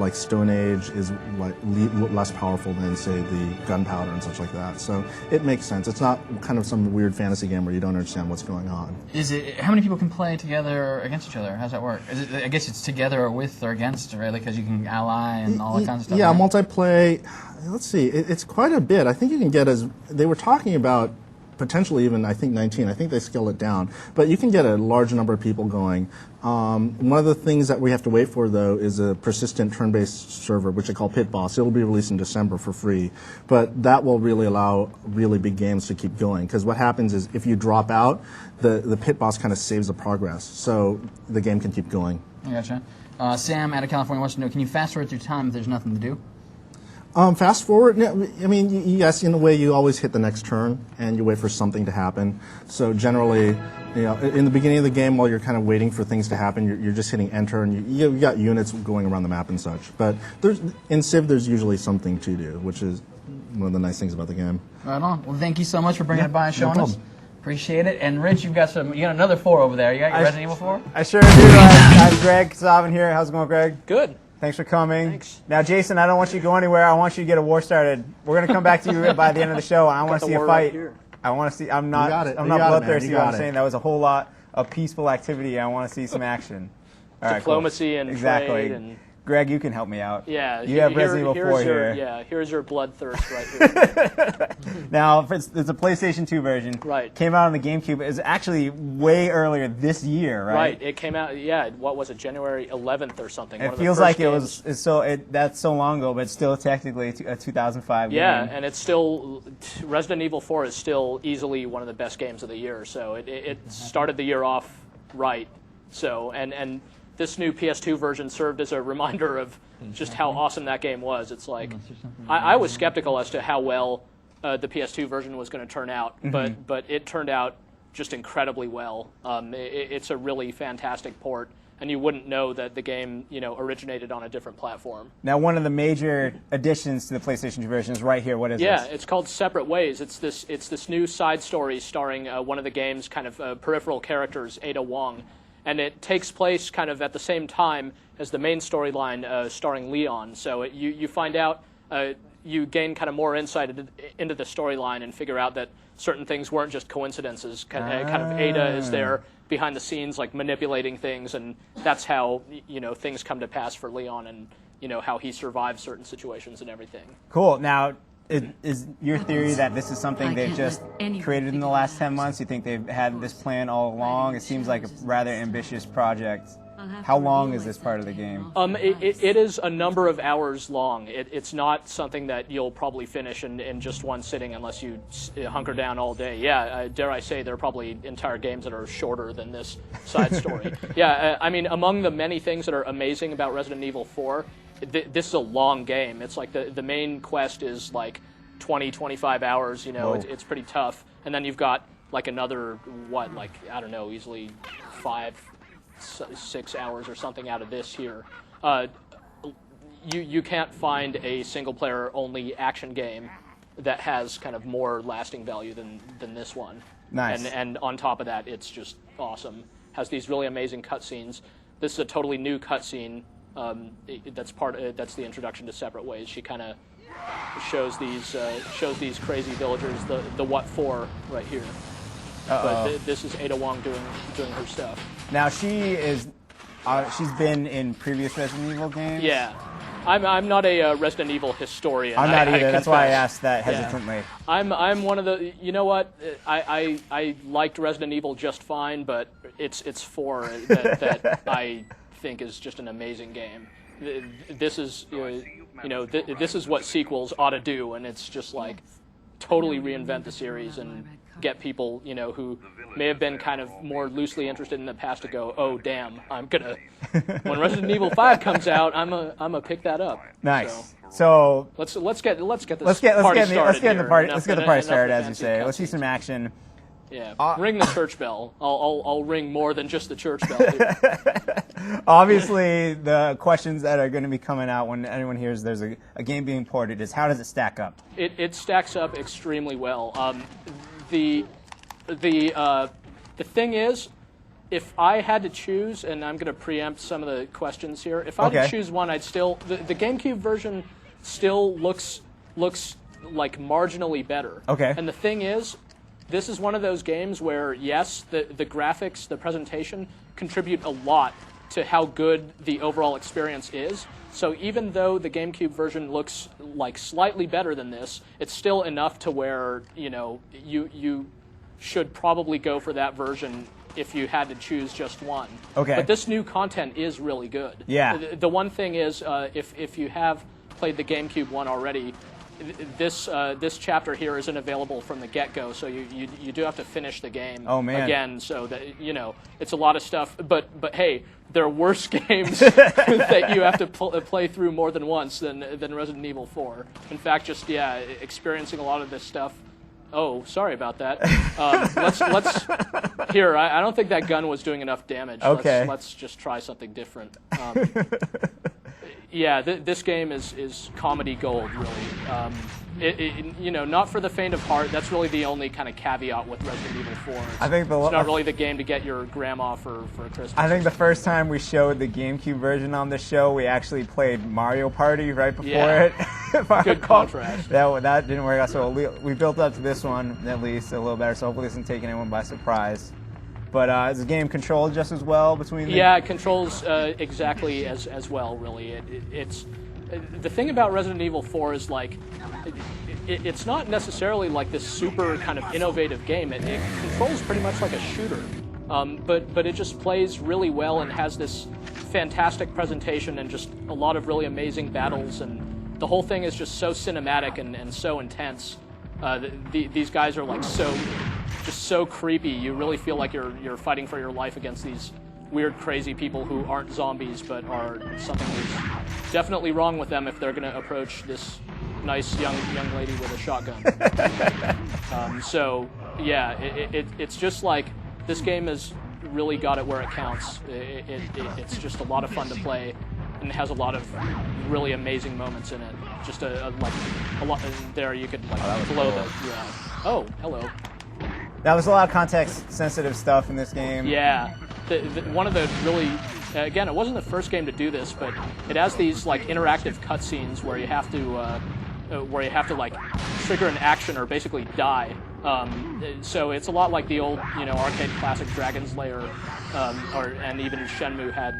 Like Stone Age is like less powerful than, say, the gunpowder and such like that. So it makes sense. It's not kind of some weird fantasy game where you don't understand what's going on. How many people can play together against each other? How's that work? I guess it's together or with or against, right? Because you can ally and all that kind of stuff. Yeah, right? Multiplay. Let's see. It's quite a bit. I think you can get they were talking about. Potentially even, I think, 19. I think they scaled it down. But you can get a large number of people going. One of the things that we have to wait for, though, is a persistent turn-based server, which they call Pit Boss. It will be released in December for free. But that will really allow really big games to keep going. Because what happens is if you drop out, the Pit Boss kind of saves the progress. So the game can keep going. I gotcha. Sam out of California wants to know, can you fast-forward through time if there's nothing to do? Fast forward, I mean, yes, in a way you always hit the next turn and you wait for something to happen. So generally, in the beginning of the game while you're kind of waiting for things to happen, you're just hitting enter and you got units going around the map and such. But in Civ, there's usually something to do, which is one of the nice things about the game. Right on. Well, thank you so much for bringing it by and showing us. Appreciate it. And Rich, you got another 4 over there. You got your Resident Evil 4? I sure do. I'm Greg Kasavin here. How's it going, Greg? Good. Thanks for coming. Thanks. Now, Jason, I don't want you to go anywhere. I want you to get a war started. We're going to come back to you by the end of the show. I want to see a fight. I want to see. I'm not bloodthirsty. I'm saying that was a whole lot of peaceful activity. I want to see some action. All right, Diplomacy cool. and exactly. trade and Greg, you can help me out. Yeah, you have Resident Evil 4 here. Yeah, here's your bloodthirst right here. Now, it's a PlayStation 2 version. Right. Came out on the GameCube. It's actually way earlier this year, right? Right. It came out. Yeah. What was it? January 11th or something. It feels like that's so long ago, but it's still technically a 2005 game. Yeah, and it's still Resident Evil 4 is still easily one of the best games of the year. So it started the year off right. So and this new PS2 version served as a reminder of just how awesome that game was. It's like I was skeptical as to how well the PS2 version was going to turn out, but it turned out just incredibly well. It's a really fantastic port, and you wouldn't know that the game originated on a different platform. Now, one of the major additions to the PlayStation 2 version is right here. What is this? Yeah, it's called Separate Ways. It's this new side story starring one of the game's kind of peripheral characters, Ada Wong. And it takes place kind of at the same time as the main storyline starring Leon. So you find out, you gain kind of more insight into the storyline and figure out that certain things weren't just coincidences. Kind of Ada is there behind the scenes, like manipulating things, and that's how things come to pass for Leon, and how he survives certain situations and everything. Cool. Now, is your theory that this is something they've just created in the last 10 months? You think they've had this plan all along? It seems like a rather ambitious project. How long is this part of the game? It is a number of hours long. It's not something that you'll probably finish in just one sitting unless you hunker down all day. Yeah, dare I say there are probably entire games that are shorter than this side story. Yeah, I mean, among the many things that are amazing about Resident Evil 4, this is a long game. It's like the main quest is like 20, 25 hours. It's pretty tough. And then you've got like another, I don't know, easily 5, 6 hours or something out of this here. You can't find a single-player only action game that has kind of more lasting value than this one. Nice. And on top of that, it's just awesome. Has these really amazing cutscenes. This is a totally new cutscene. That's the introduction to Separate Ways. She kind of shows these crazy villagers the what for right here. But this is Ada Wong doing her stuff. Now she's been in previous Resident Evil games. Yeah, I'm not a Resident Evil historian. I'm not either. That's why I asked that hesitantly. Yeah. I'm one of the. You know what? I liked Resident Evil just fine, but it's 4 that I think is just an amazing game. This is this is what sequels ought to do, and it's just like totally reinvent the series and get people who may have been kind of more loosely interested in the past to go, oh damn, I'm gonna when Resident Evil 5 comes out, I'm a pick that up. Nice. So let's get this party started. Let's get the party started, as you say. Let's see some action. Yeah, ring the church bell. I'll ring more than just the church bell. Dude. Obviously, the questions that are going to be coming out when anyone hears there's a game being ported is how does it stack up? It stacks up extremely well. The thing is, if I had to choose, and I'm going to preempt some of the questions here, if I had to choose one, I'd still the GameCube version still looks like marginally better. Okay. And the thing is, this is one of those games where, yes, the graphics, the presentation contribute a lot to how good the overall experience is. So even though the GameCube version looks like slightly better than this, it's still enough to where, you should probably go for that version if you had to choose just one. Okay. But this new content is really good. Yeah. The one thing is, if you have played the GameCube one already, this chapter here isn't available from the get-go, so you do have to finish the game again. So that it's a lot of stuff. But hey, there are worse games that you have to play through more than once than Resident Evil 4. In fact, just experiencing a lot of this stuff. Oh, sorry about that. Let's here. I don't think that gun was doing enough damage. Okay. Let's just try something different. Yeah, this game is comedy gold, really. Not for the faint of heart. That's really the only kind of caveat with Resident Evil 4. It's not really the game to get your grandma for Christmas. I think the first time we showed the GameCube version on the show, we actually played Mario Party right before it. Good contrast. That didn't work out, so we built up to this one at least a little better, so hopefully this isn't taking anyone by surprise. But is the game controlled just as well between the... Yeah, it controls exactly as well, really. It's the thing about Resident Evil 4 is, like, it's not necessarily like this super kind of innovative game. It controls pretty much like a shooter, but it just plays really well and has this fantastic presentation and just a lot of really amazing battles, and the whole thing is just so cinematic and so intense. These guys are like just so creepy. You really feel like you're fighting for your life against these weird, crazy people who aren't zombies, but are something that's definitely wrong with them if they're going to approach this nice young lady with a shotgun. So yeah, it's just like this game has really got it where it counts. It's just a lot of fun to play, and it has a lot of really amazing moments in it. Just a lot there. You could like blow the. Yeah. Oh, hello. Now, there's a lot of context-sensitive stuff in this game. Yeah. One of the really, again, it wasn't the first game to do this, but it has these like interactive cutscenes where you have to like trigger an action or basically die. So it's a lot like the old, arcade classic Dragon's Lair, and even Shenmue had.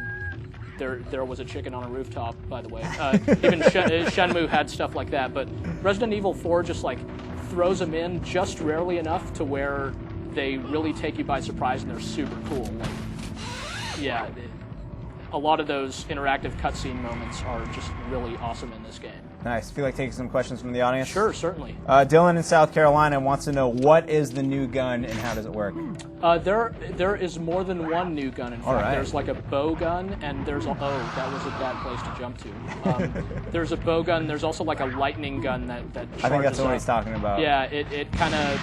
There was a chicken on a rooftop, by the way. Even Shenmue had stuff like that, but Resident Evil 4 just like throws them in just rarely enough to where they really take you by surprise and they're super cool. Like, yeah, a lot of those interactive cutscene moments are just really awesome in this game. Nice. Feel like taking some questions from the audience? Sure, certainly. Dylan in South Carolina wants to know, what is the new gun and how does it work? There is more than one new gun. In fact, right. There's like a bow gun, and there's that was a bad place to jump to. There's a bow gun. There's also like a lightning gun that charges I think that's what up. he's talking about. Yeah, it kind of,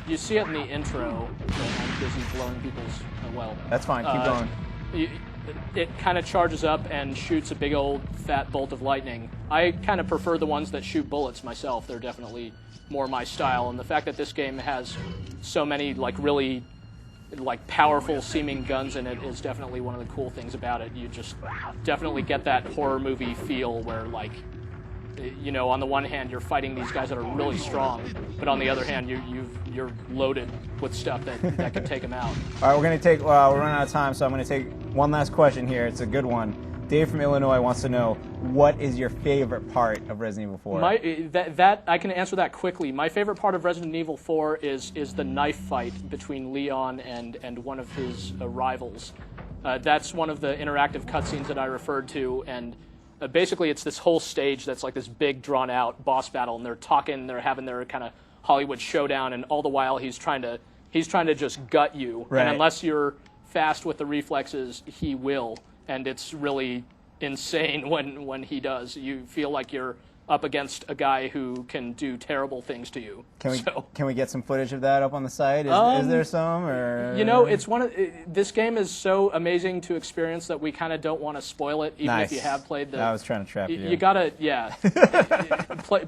you see it in the intro. I'm busy blowing people's well. That's fine. Keep going. It kind of charges up and shoots a big old fat bolt of lightning. I kind of prefer the ones that shoot bullets myself. They're definitely more my style. And the fact that this game has so many like really like powerful seeming guns in it is definitely one of the cool things about it. You just definitely get that horror movie feel where, like, on the one hand you're fighting these guys that are really strong, but on the other hand you're loaded with stuff that can take them out. All right, we're running out of time, so I'm going to take one last question here. It's a good one. Dave from Illinois wants to know, what is your favorite part of Resident Evil 4? That I can answer that quickly. My favorite part of Resident Evil 4 is the knife fight between Leon and one of his rivals. That's one of the interactive cutscenes that I referred to, and basically it's this whole stage that's like this big drawn-out boss battle, and they're having their kind of Hollywood showdown, and all the while he's trying to just gut you, right. And unless you're fast with the reflexes, he will. And it's really insane when he does. You feel like you're up against a guy who can do terrible things to you. Can we get some footage of that up on the site? Is there some? Or? It's this game is so amazing to experience that we kind of don't want to spoil it, even if you have played the. I was trying to trap you. You gotta,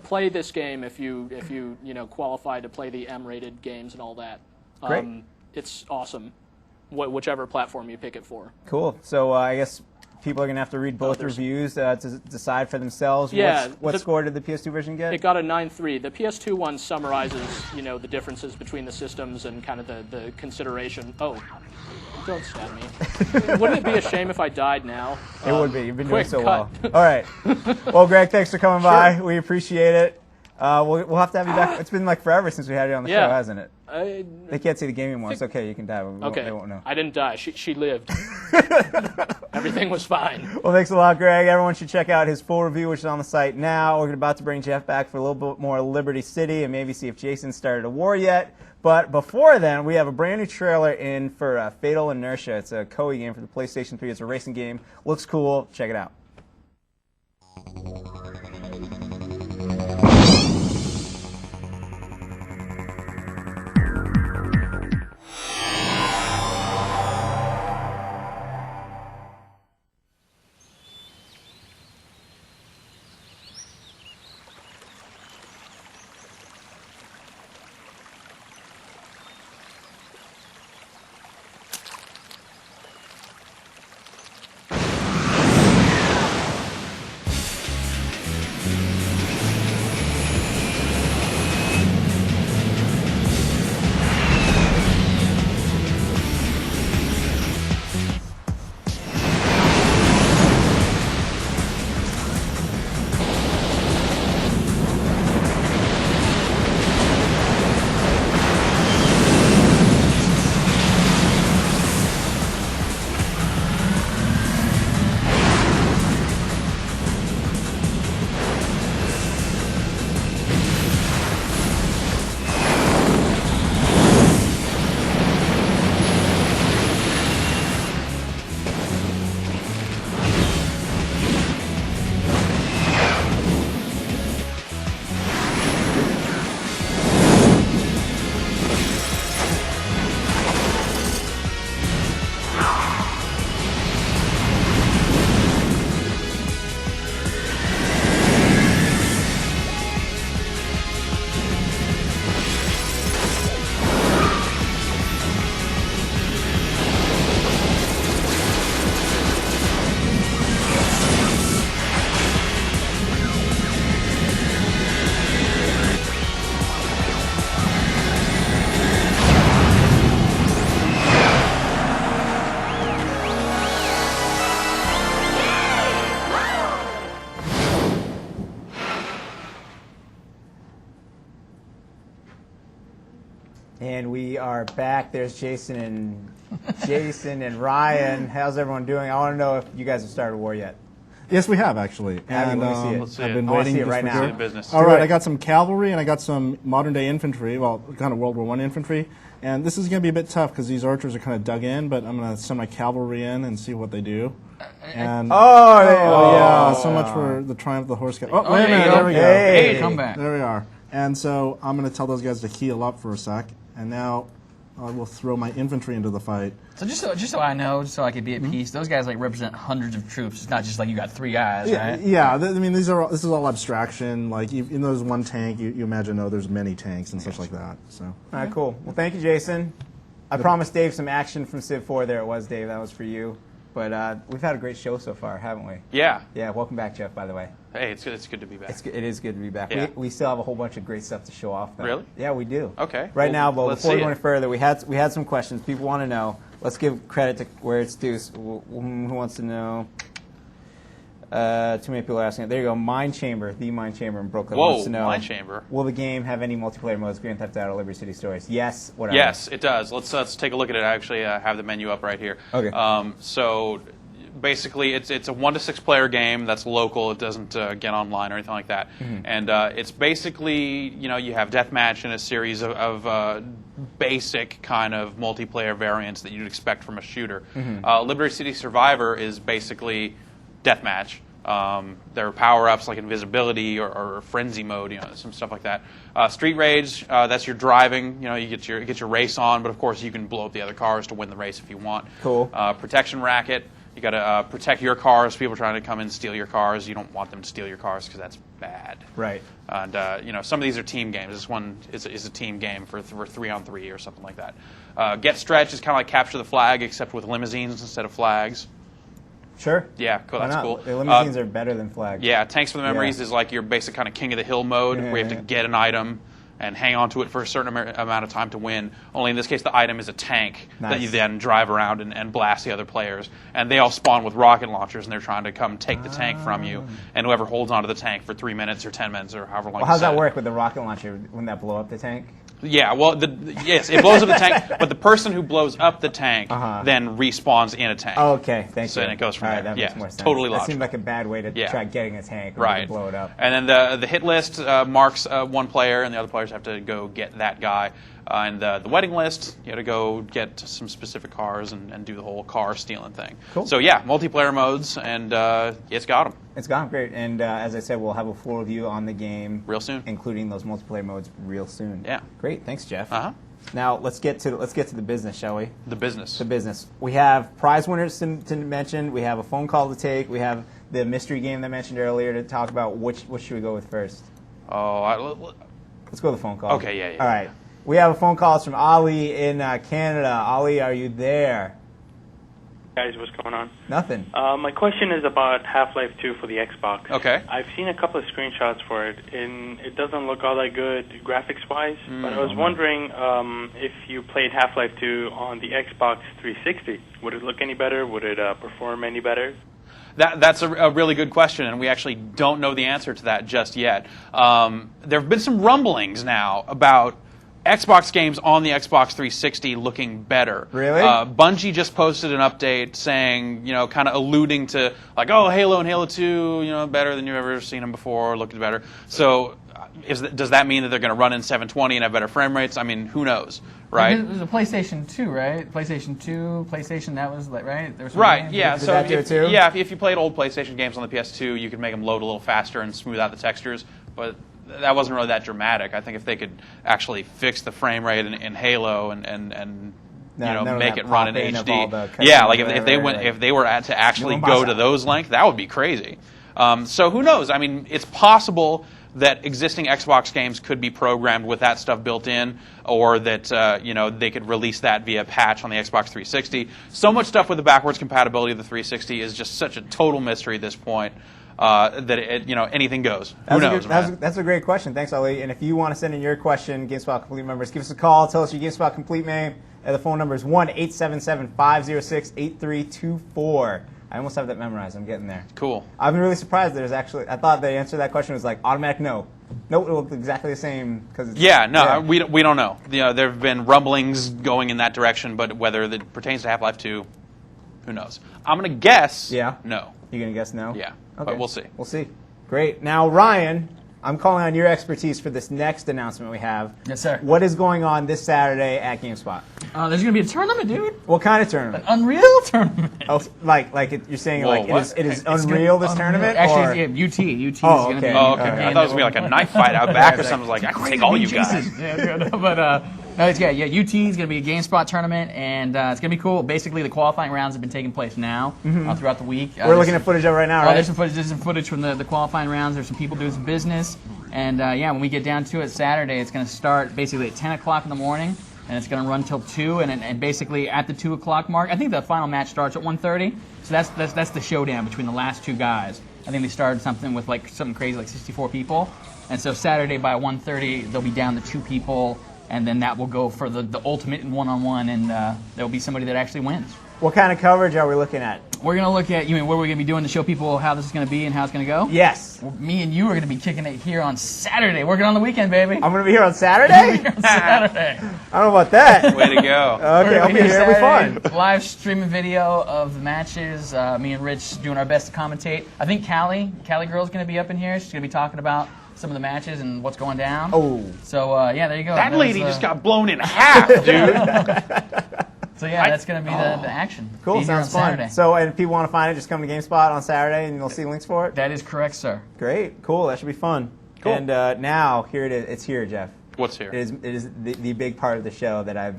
play this game if you qualify to play the M-rated games and all that. Great. It's awesome. Whichever platform you pick it for. Cool. So I guess people are going to have to read both reviews to decide for themselves. Yeah. What score did the PS2 version get? It got a 9.3. The PS2 one summarizes, the differences between the systems and kind of the consideration. Oh, don't stab me. Wouldn't it be a shame if I died now? It would be. You've been doing so cut. well. All right. Well, Greg, thanks for coming by. We appreciate it. We'll have to have you back. It's been like forever since we had you on the show, hasn't it? They can't see the game anymore. It's okay. You can die. They won't know. I didn't die. She lived. Everything was fine. Well, thanks a lot, Greg. Everyone should check out his full review, which is on the site now. We're about to bring Jeff back for a little bit more Liberty City and maybe see if Jason started a war yet. But before then, we have a brand new trailer in for Fatal Inertia. It's a Koei game for the PlayStation 3. It's a racing game. Looks cool. Check it out. And we are back. There's Jason and Ryan. How's everyone doing? I want to know if you guys have started a war yet. Yes, we have actually. And Let's see I've it. been I wanna waiting see it just right for now. here. Business. All right, I got some cavalry and I got some modern day infantry. Well, kind of World War I infantry. And this is going to be a bit tough because these archers are kind of dug in. But I'm going to send my cavalry in and see what they do. And yeah, so much for the triumph of the horse. Oh, wait a minute, there we go. Hey, come back. There we are. And so I'm going to tell those guys to heal up for a sec. And now I will throw my infantry into the fight. So just so I know, just so I could be at peace, those guys like represent hundreds of troops. It's not just like you got 3 guys, right? Yeah. I mean, this is all abstraction. Like, in those one tank, you imagine, there's many tanks and such like that. So. All right, cool. Well, thank you, Jason. I promised Dave some action from Civ 4. There it was, Dave. That was for you. But we've had a great show so far, haven't we? Yeah. Yeah, welcome back, Jeff, by the way. Hey, it's good to be back. It is good to be back. Yeah. We still have a whole bunch of great stuff to show off, though. Really? Yeah, we do. Okay. Right Well, now, but let's before we see go it. any further, we had some questions. People want to know. Let's give credit to where it's due. Who wants to know? Too many people are asking it. There you go. Mind Chamber, the Mind Chamber in Brooklyn wants to know. Mind Chamber. Will the game have any multiplayer modes? Grand Theft Auto, Liberty City Stories? Yes. Whatever. Yes, it does. Let's take a look at it. I actually have the menu up right here. Okay. So basically, it's a 1 to 6 player game that's local. It doesn't get online or anything like that. And it's basically, you have deathmatch and a series of basic kind of multiplayer variants that you'd expect from a shooter. Liberty City Survivor is basically deathmatch. There are power-ups like invisibility or frenzy mode, some stuff like that. Street Rage, that's your driving. You get your race on, but of course you can blow up the other cars to win the race if you want. Cool. Protection Racket, you got to protect your cars. People trying to come in and steal your cars. You don't want them to steal your cars because that's bad. Right. And some of these are team games. This one is a team game for 3-on-3 or something like that. Get Stretch is kind of like Capture the Flag, except with limousines instead of flags. Sure. Yeah, cool. Why That's not? cool. The limousines are better than flags. Yeah, Tanks for the Memories Yeah. is like your basic kind of King of the Hill mode, where you have to get an item and hang on to it for a certain amount of time to win. Only in this case, the item is a tank that you then drive around and blast the other players. And they all spawn with rocket launchers, and they're trying to come take the tank from you. And whoever holds onto the tank for 3 minutes or 10 minutes or however long. Well, how's you set that it. work with the rocket launcher? Wouldn't that blow up the tank? Yeah, well, yes, it blows up the tank, but the person who blows up the tank then respawns in a tank. Oh, okay, thank you. So then it goes from All right, there. that makes more sense. Totally That logical. seemed like a bad way to try getting a tank or Right. blow it up. And then the hit list marks one player, and the other players have to go get that guy. And the wedding list, you have to go get some specific cars and do the whole car stealing thing. Cool. So yeah, multiplayer modes, and it's got them. It's gone great, and as I said, we'll have a full review on the game Real soon. including those multiplayer modes real soon. Yeah. Great, thanks, Jeff. Now let's get to the business, shall we? The business. The business. We have prize winners to mention. We have a phone call to take. We have the mystery game that I mentioned earlier to talk about. Which should we go with first? Let's go with the phone call. Okay, yeah. All right. We have a phone call from Ali in Canada. Ali, are you there? Guys, what's going on? Nothing. My question is about Half-Life 2 for the Xbox. Okay. I've seen a couple of screenshots for it, and it doesn't look all that good graphics-wise. But I was wondering if you played Half-Life 2 on the Xbox 360, would it look any better? Would it perform any better? That's a really good question, and we actually don't know the answer to that just yet. There have been some rumblings now about Xbox games on the Xbox 360 looking better. Really? Bungie just posted an update saying, kind of alluding to, like, oh, Halo and Halo 2, better than you've ever seen them before, looking better. So does that mean that they're going to run in 720 and have better frame rates? I mean, who knows, right? It was a PlayStation 2, right? PlayStation, that was like, right? There was Right, yeah. Did that do it too? If you played old PlayStation games on the PS2, you could make them load a little faster and smooth out the textures, but that wasn't really that dramatic. I think if they could actually fix the frame rate in Halo and make it run in HD, like if they were to actually go to those lengths, that would be crazy. So who knows? I mean, it's possible that existing Xbox games could be programmed with that stuff built in, or that they could release that via patch on the Xbox 360. So much stuff with the backwards compatibility of the 360 is just such a total mystery at this point. That anything goes. Who knows? That's a great question. Thanks, Ali. And if you want to send in your question, GameSpot Complete members, give us a call. Tell us your GameSpot Complete name. The phone number is 1-877-506-8324. I almost have that memorized. I'm getting there. Cool. I've been really surprised. I thought the answer to that question was like automatic no. Nope, it'll look exactly the same because Yeah, no, we don't know. There have been rumblings going in that direction, but whether it pertains to Half-Life 2, who knows? I'm gonna guess. Yeah. No. You're gonna guess no? Yeah. Okay. But we'll see. We'll see. Great. Now, Ryan, I'm calling on your expertise for this next announcement we have. Yes, sir. What is going on this Saturday at GameSpot? There's going to be a tournament, dude. What kind of tournament? An Unreal tournament. Oh, you're saying Whoa, like what? it is Unreal this tournament? Actually, or? yeah, UT. UT is Oh, going to okay. be. Oh, okay. I thought it was gonna be like a knife fight out back or something. Like I can take all you guys. Yeah, but no, it's UT is going to be a GameSpot tournament, and it's going to be cool. Basically, the qualifying rounds have been taking place now throughout the week. We're looking at footage of it right now, right? There's some footage from the qualifying rounds. There's some people doing some business, and when we get down to it Saturday, it's going to start basically at 10 o'clock in the morning, and it's going to run till 2, and basically at the 2 o'clock mark, I think the final match starts at 1:30. So that's the showdown between the last two guys. I think they started something with like something crazy like 64 people, and so Saturday by 1:30 they'll be down to 2 people. And then that will go for the ultimate one-on-one, and there'll be somebody that actually wins. What kind of coverage are we looking at? We're going to look at, what we're going to be doing to show people how this is going to be and how it's going to go? Yes. Well, me and you are going to be kicking it here on Saturday. Working on the weekend, baby. I'm going to be here on Saturday? Saturday. I don't know about that. Way to go. Okay, I'll be here. It'll be fun. Live streaming video of the matches. Me and Rich doing our best to commentate. I think Callie Girl's going to be up in here. She's going to be talking about some of the matches and what's going down. Oh. So, there you go. That lady just got blown in half, dude. So, that's going to be the action. Cool, Be here on sounds fun. Saturday. So, and if people want to find it, just come to GameSpot on Saturday and you'll see links for it? That is correct, sir. Great, cool, that should be fun. Cool. And now, here it is. It's here, Jeff. What's here? It is the big part of the show that I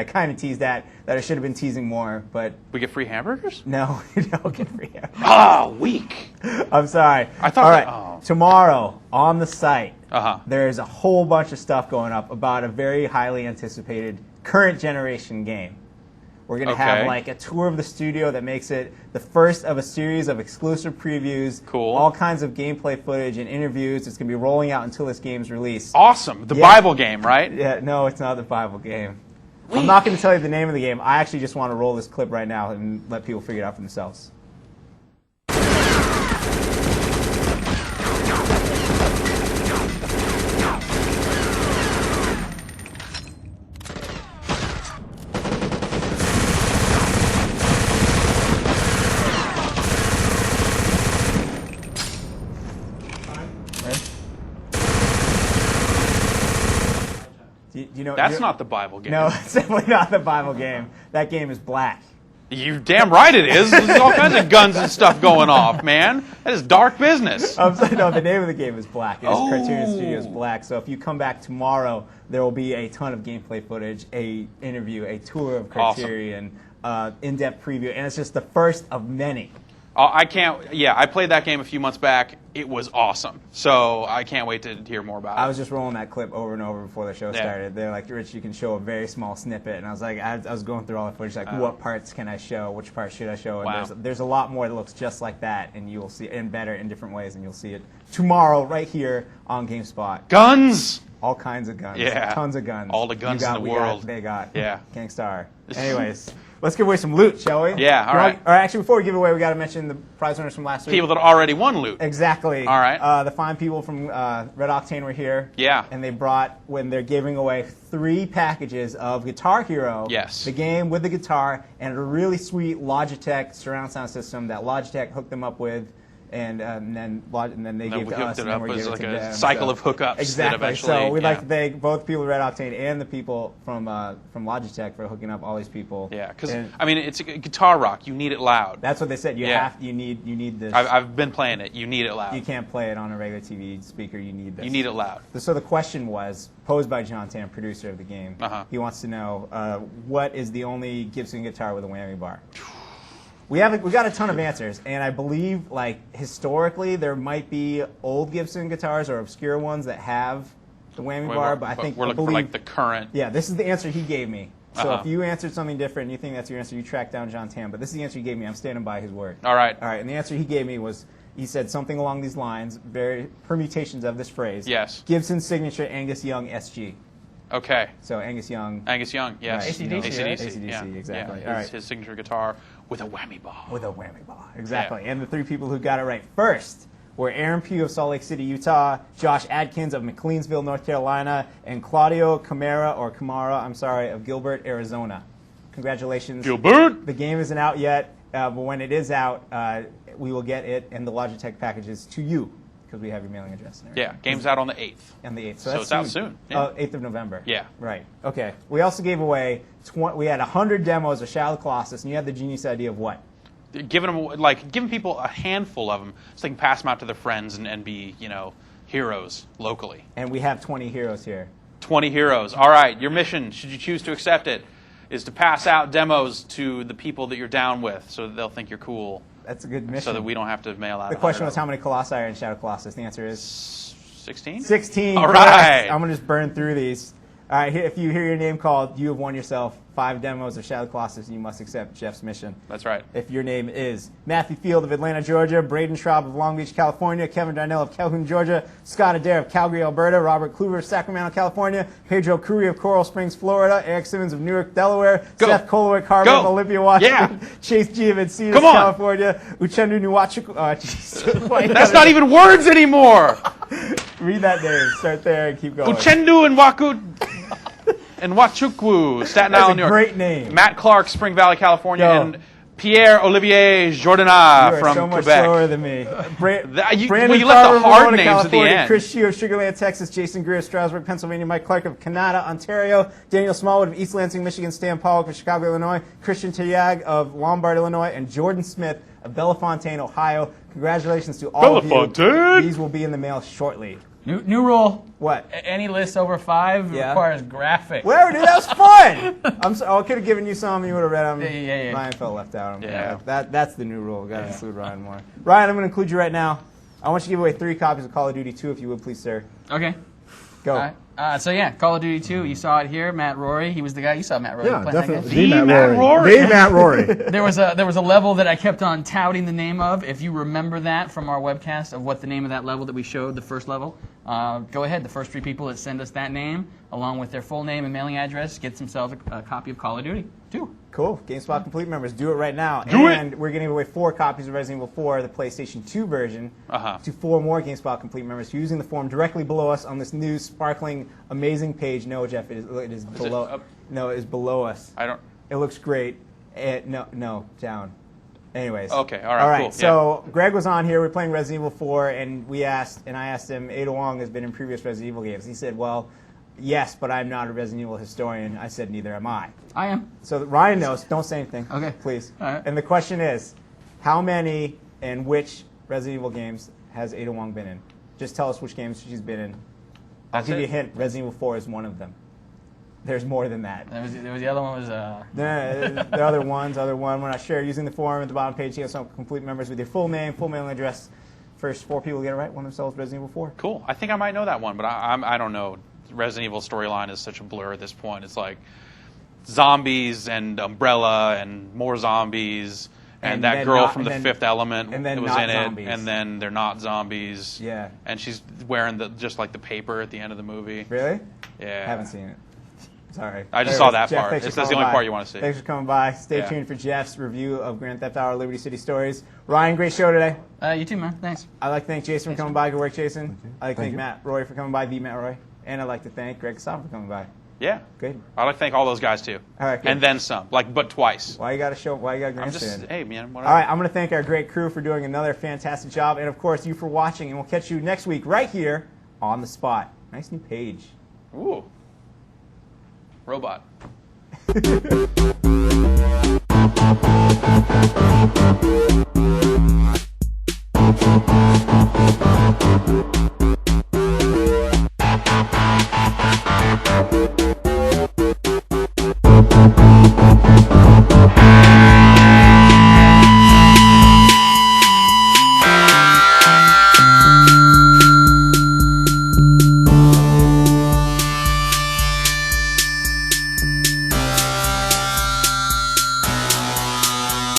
kind of teased at, that I should have been teasing more, but... We get free hamburgers? No, you don't get free hamburgers. Oh, weak. I'm sorry. I thought All right, that, tomorrow on the site, Uh-huh. there's a whole bunch of stuff going up about a very highly anticipated current generation game. We're going to have Okay. like a tour of the studio that makes it the first of a series of exclusive previews. Cool. All kinds of gameplay footage and interviews. It's going to be rolling out until this game's released. Awesome. The Yeah. Bible game, right? Yeah, no, it's not the Bible game. I'm not going to tell you the name of the game. I actually just want to roll this clip right now and let people figure it out for themselves. You know, That's not the Bible game. No, it's definitely not the Bible game. That game is black. You damn right it is. There's all kinds of guns and stuff going off, man. That is dark business. I'm sorry, no, the name of the game is Black. It's Oh. Criterion Studios Black. So if you come back tomorrow, there will be a ton of gameplay footage, a interview, a tour of Criterion, in-depth preview, and it's just the first of many. I can't. Yeah, I played that game a few months back. It was awesome. So I can't wait to hear more about it. I was just rolling that clip over and over before the show Yeah. started. They're like, Rich, you can show a very small snippet. And I was like, I was going through all the footage, like, what parts can I show? Which parts should I show? And Wow. there's a lot more that looks just like that, and you'll see it, and better in different ways, and you'll see it tomorrow right here on GameSpot. Guns! All kinds of guns. Yeah. Tons of guns. All the guns in the world. They got. Yeah. Gangstar. Anyways, let's give away some loot, shall we? Yeah, all right. Or actually, before we give away, we got to mention the prize winners from last week. People that already won loot. Exactly. All right. The fine people from Red Octane were here. Yeah. And they brought, when they're giving away 3 packages of Guitar Hero. Yes. The game with the guitar and a really sweet Logitech surround sound system that Logitech hooked them up with. And then they gave we to hooked us, it and then up we as gave it like to a them. cycle of hookups that Exactly. eventually- So we'd like yeah. to thank both people at Red Octane and the people from Logitech for hooking up all these people. Yeah, because And I mean, it's a guitar rock. You need it loud. that's what they said. You need this. I've been playing it. You need it loud. You can't play it on a regular TV speaker. You need this. You need it loud. So the question was posed by John Tam, producer of the game. Uh-huh. He wants to know what is the only Gibson guitar with a whammy bar. We got a ton of answers, and I believe, like, historically, there might be old Gibson guitars or obscure ones that have the whammy bar, but I think we're looking for like the current. yeah, this is the answer he gave me. So Uh-huh. if you answered something different and you think that's your answer, you track down John Tam. But this is the answer he gave me. I'm standing by his word. All right. All right, and the answer he gave me was, he said something along these lines, very permutations of this phrase. Yes. Gibson signature Angus Young SG. Okay. So Angus Young Angus Young, yes. Right, AC/DC, right? AC/DC, yeah. exactly. Yeah, All right. his signature guitar with a whammy bar. with a whammy bar. Exactly. And the 3 people who got it right first where Aaron Pugh of Salt Lake City, Utah, Josh Adkins of McLeansville, North Carolina, and Claudio Camara, of Gilbert, Arizona. Congratulations. Gilbert! The game isn't out yet, but when it is out, we will get it and the Logitech packages to you, because we have your mailing address and everything. Yeah, game's out on the 8th. On the 8th. So it's out soon. Yeah. 8th of November. Yeah. Right. Okay. We also gave away, we had 100 demos of Shadow of the Colossus, and you had the genius idea of what? Giving people a handful of them so they can pass them out to their friends and be, heroes locally. And we have 20 heroes here. 20 heroes. All right, your mission, should you choose to accept it, is to pass out demos to the people that you're down with so that they'll think you're cool. That's a good mission. So that we don't have to mail out. The question was how many Colossi are in Shadow Colossus? The answer is 16? 16. All right. I'm going to just burn through these. All right, if you hear your name called, you have won yourself 5 demos of Shadow Colossus, and you must accept Jeff's mission. That's right. If your name is Matthew Field of Atlanta, Georgia, Braden Schraub of Long Beach, California, Kevin Darnell of Calhoun, Georgia, Scott Adair of Calgary, Alberta, Robert Kluver of Sacramento, California, Pedro Curry of Coral Springs, Florida, Eric Simmons of Newark, Delaware, Seth Kolowick, Harvard of Olympia, Washington, Chase G of Encinitas, California, Uchendu Nwachukwu. That's not even words anymore. Read that name. Start there and keep going. Uchendu and Nwachukwu, Staten Island, New York. Great name. Matt Clark, Spring Valley, California, and Pierre-Olivier Jourdain from so much Quebec. slower than me. Brandon you left the hard names at the end. Chris Shue of Sugar Land, Texas. Jason Greer of Strasburg, Pennsylvania. Mike Clark of Canada, Ontario. Daniel Smallwood of East Lansing, Michigan. Stan Pollock of Chicago, Illinois. Christian Tayag of Lombard, Illinois. And Jordan Smith of Bellefontaine, Ohio. Congratulations to all of you. These will be in the mail shortly. New rule. What? Any list over 5 requires graphics. Whatever, dude. That was fun. I could have given you some. You would have read them. Yeah. Ryan felt left out. Yeah. That's the new rule. Got to include Ryan more. Ryan, I'm going to include you right now. I want you to give away 3 copies of Call of Duty 2, if you would, please, sir. Okay. Go. Call of Duty 2. You saw it here. Matt Rory. He was the guy. You saw Matt Rory. Yeah, play definitely. That game. The Matt Rory. The Matt Rory. There was a level that I kept on touting the name of. If you remember that from our webcast of what the name of that level that we showed, the first level, go ahead. The first 3 people that send us that name, along with their full name and mailing address, get themselves a copy of Call of Duty 2. Cool. GameSpot Complete members, do it right now. And we're giving away 4 copies of Resident Evil 4, the PlayStation 2 version, to 4 more GameSpot Complete members using the form directly below us on this new, sparkling, amazing page. No, Jeff, it is below. No, it is below us. It looks great. No, down. Anyways. Okay. All right. Cool. So Greg was on here. We're playing Resident Evil 4, and I asked him. Ada Wong has been in previous Resident Evil games. He said, "Well, yes, but I'm not a Resident Evil historian." I said, "Neither am I." I am. So Ryan knows. Don't say anything. Okay. Please. All right. And the question is, how many and which Resident Evil games has Ada Wong been in? Just tell us which games she's been in. I'll give you a hint. Resident Evil 4 is one of them. There's more than that. There was the other one was. The other one. When I share using the forum at the bottom page, you have some complete members with your full name, full mailing address. First 4 people get it right, won themselves Resident Evil 4. Cool. I think I might know that one, but I don't know. Resident Evil storyline is such a blur at this point. It's like zombies and Umbrella and more zombies and that girl from the Fifth Element that was in it, and then they're not zombies. Yeah. And she's wearing just like the paper at the end of the movie. Really? Yeah. Haven't seen it. Sorry. I just saw that Jeff, part. That's the only part you want to see. Thanks for coming by. Stay tuned for Jeff's review of Grand Theft Auto Liberty City Stories. Ryan, great show today. You too, man. Thanks. I'd like to thank Jason for coming by. Good work, Jason. I'd like to thank Matt Roy for coming by, the Matt Roy. And I'd like to thank Greg Kassan for coming by. Yeah. Good. I'd like to thank all those guys, too. All right, good. And then some. But twice. Why you got grandstand? Hey, man. Whatever. All right, I'm going to thank our great crew for doing another fantastic job. And, of course, you for watching. And we'll catch you next week right here on The Spot. Nice new page. Ooh. Robot.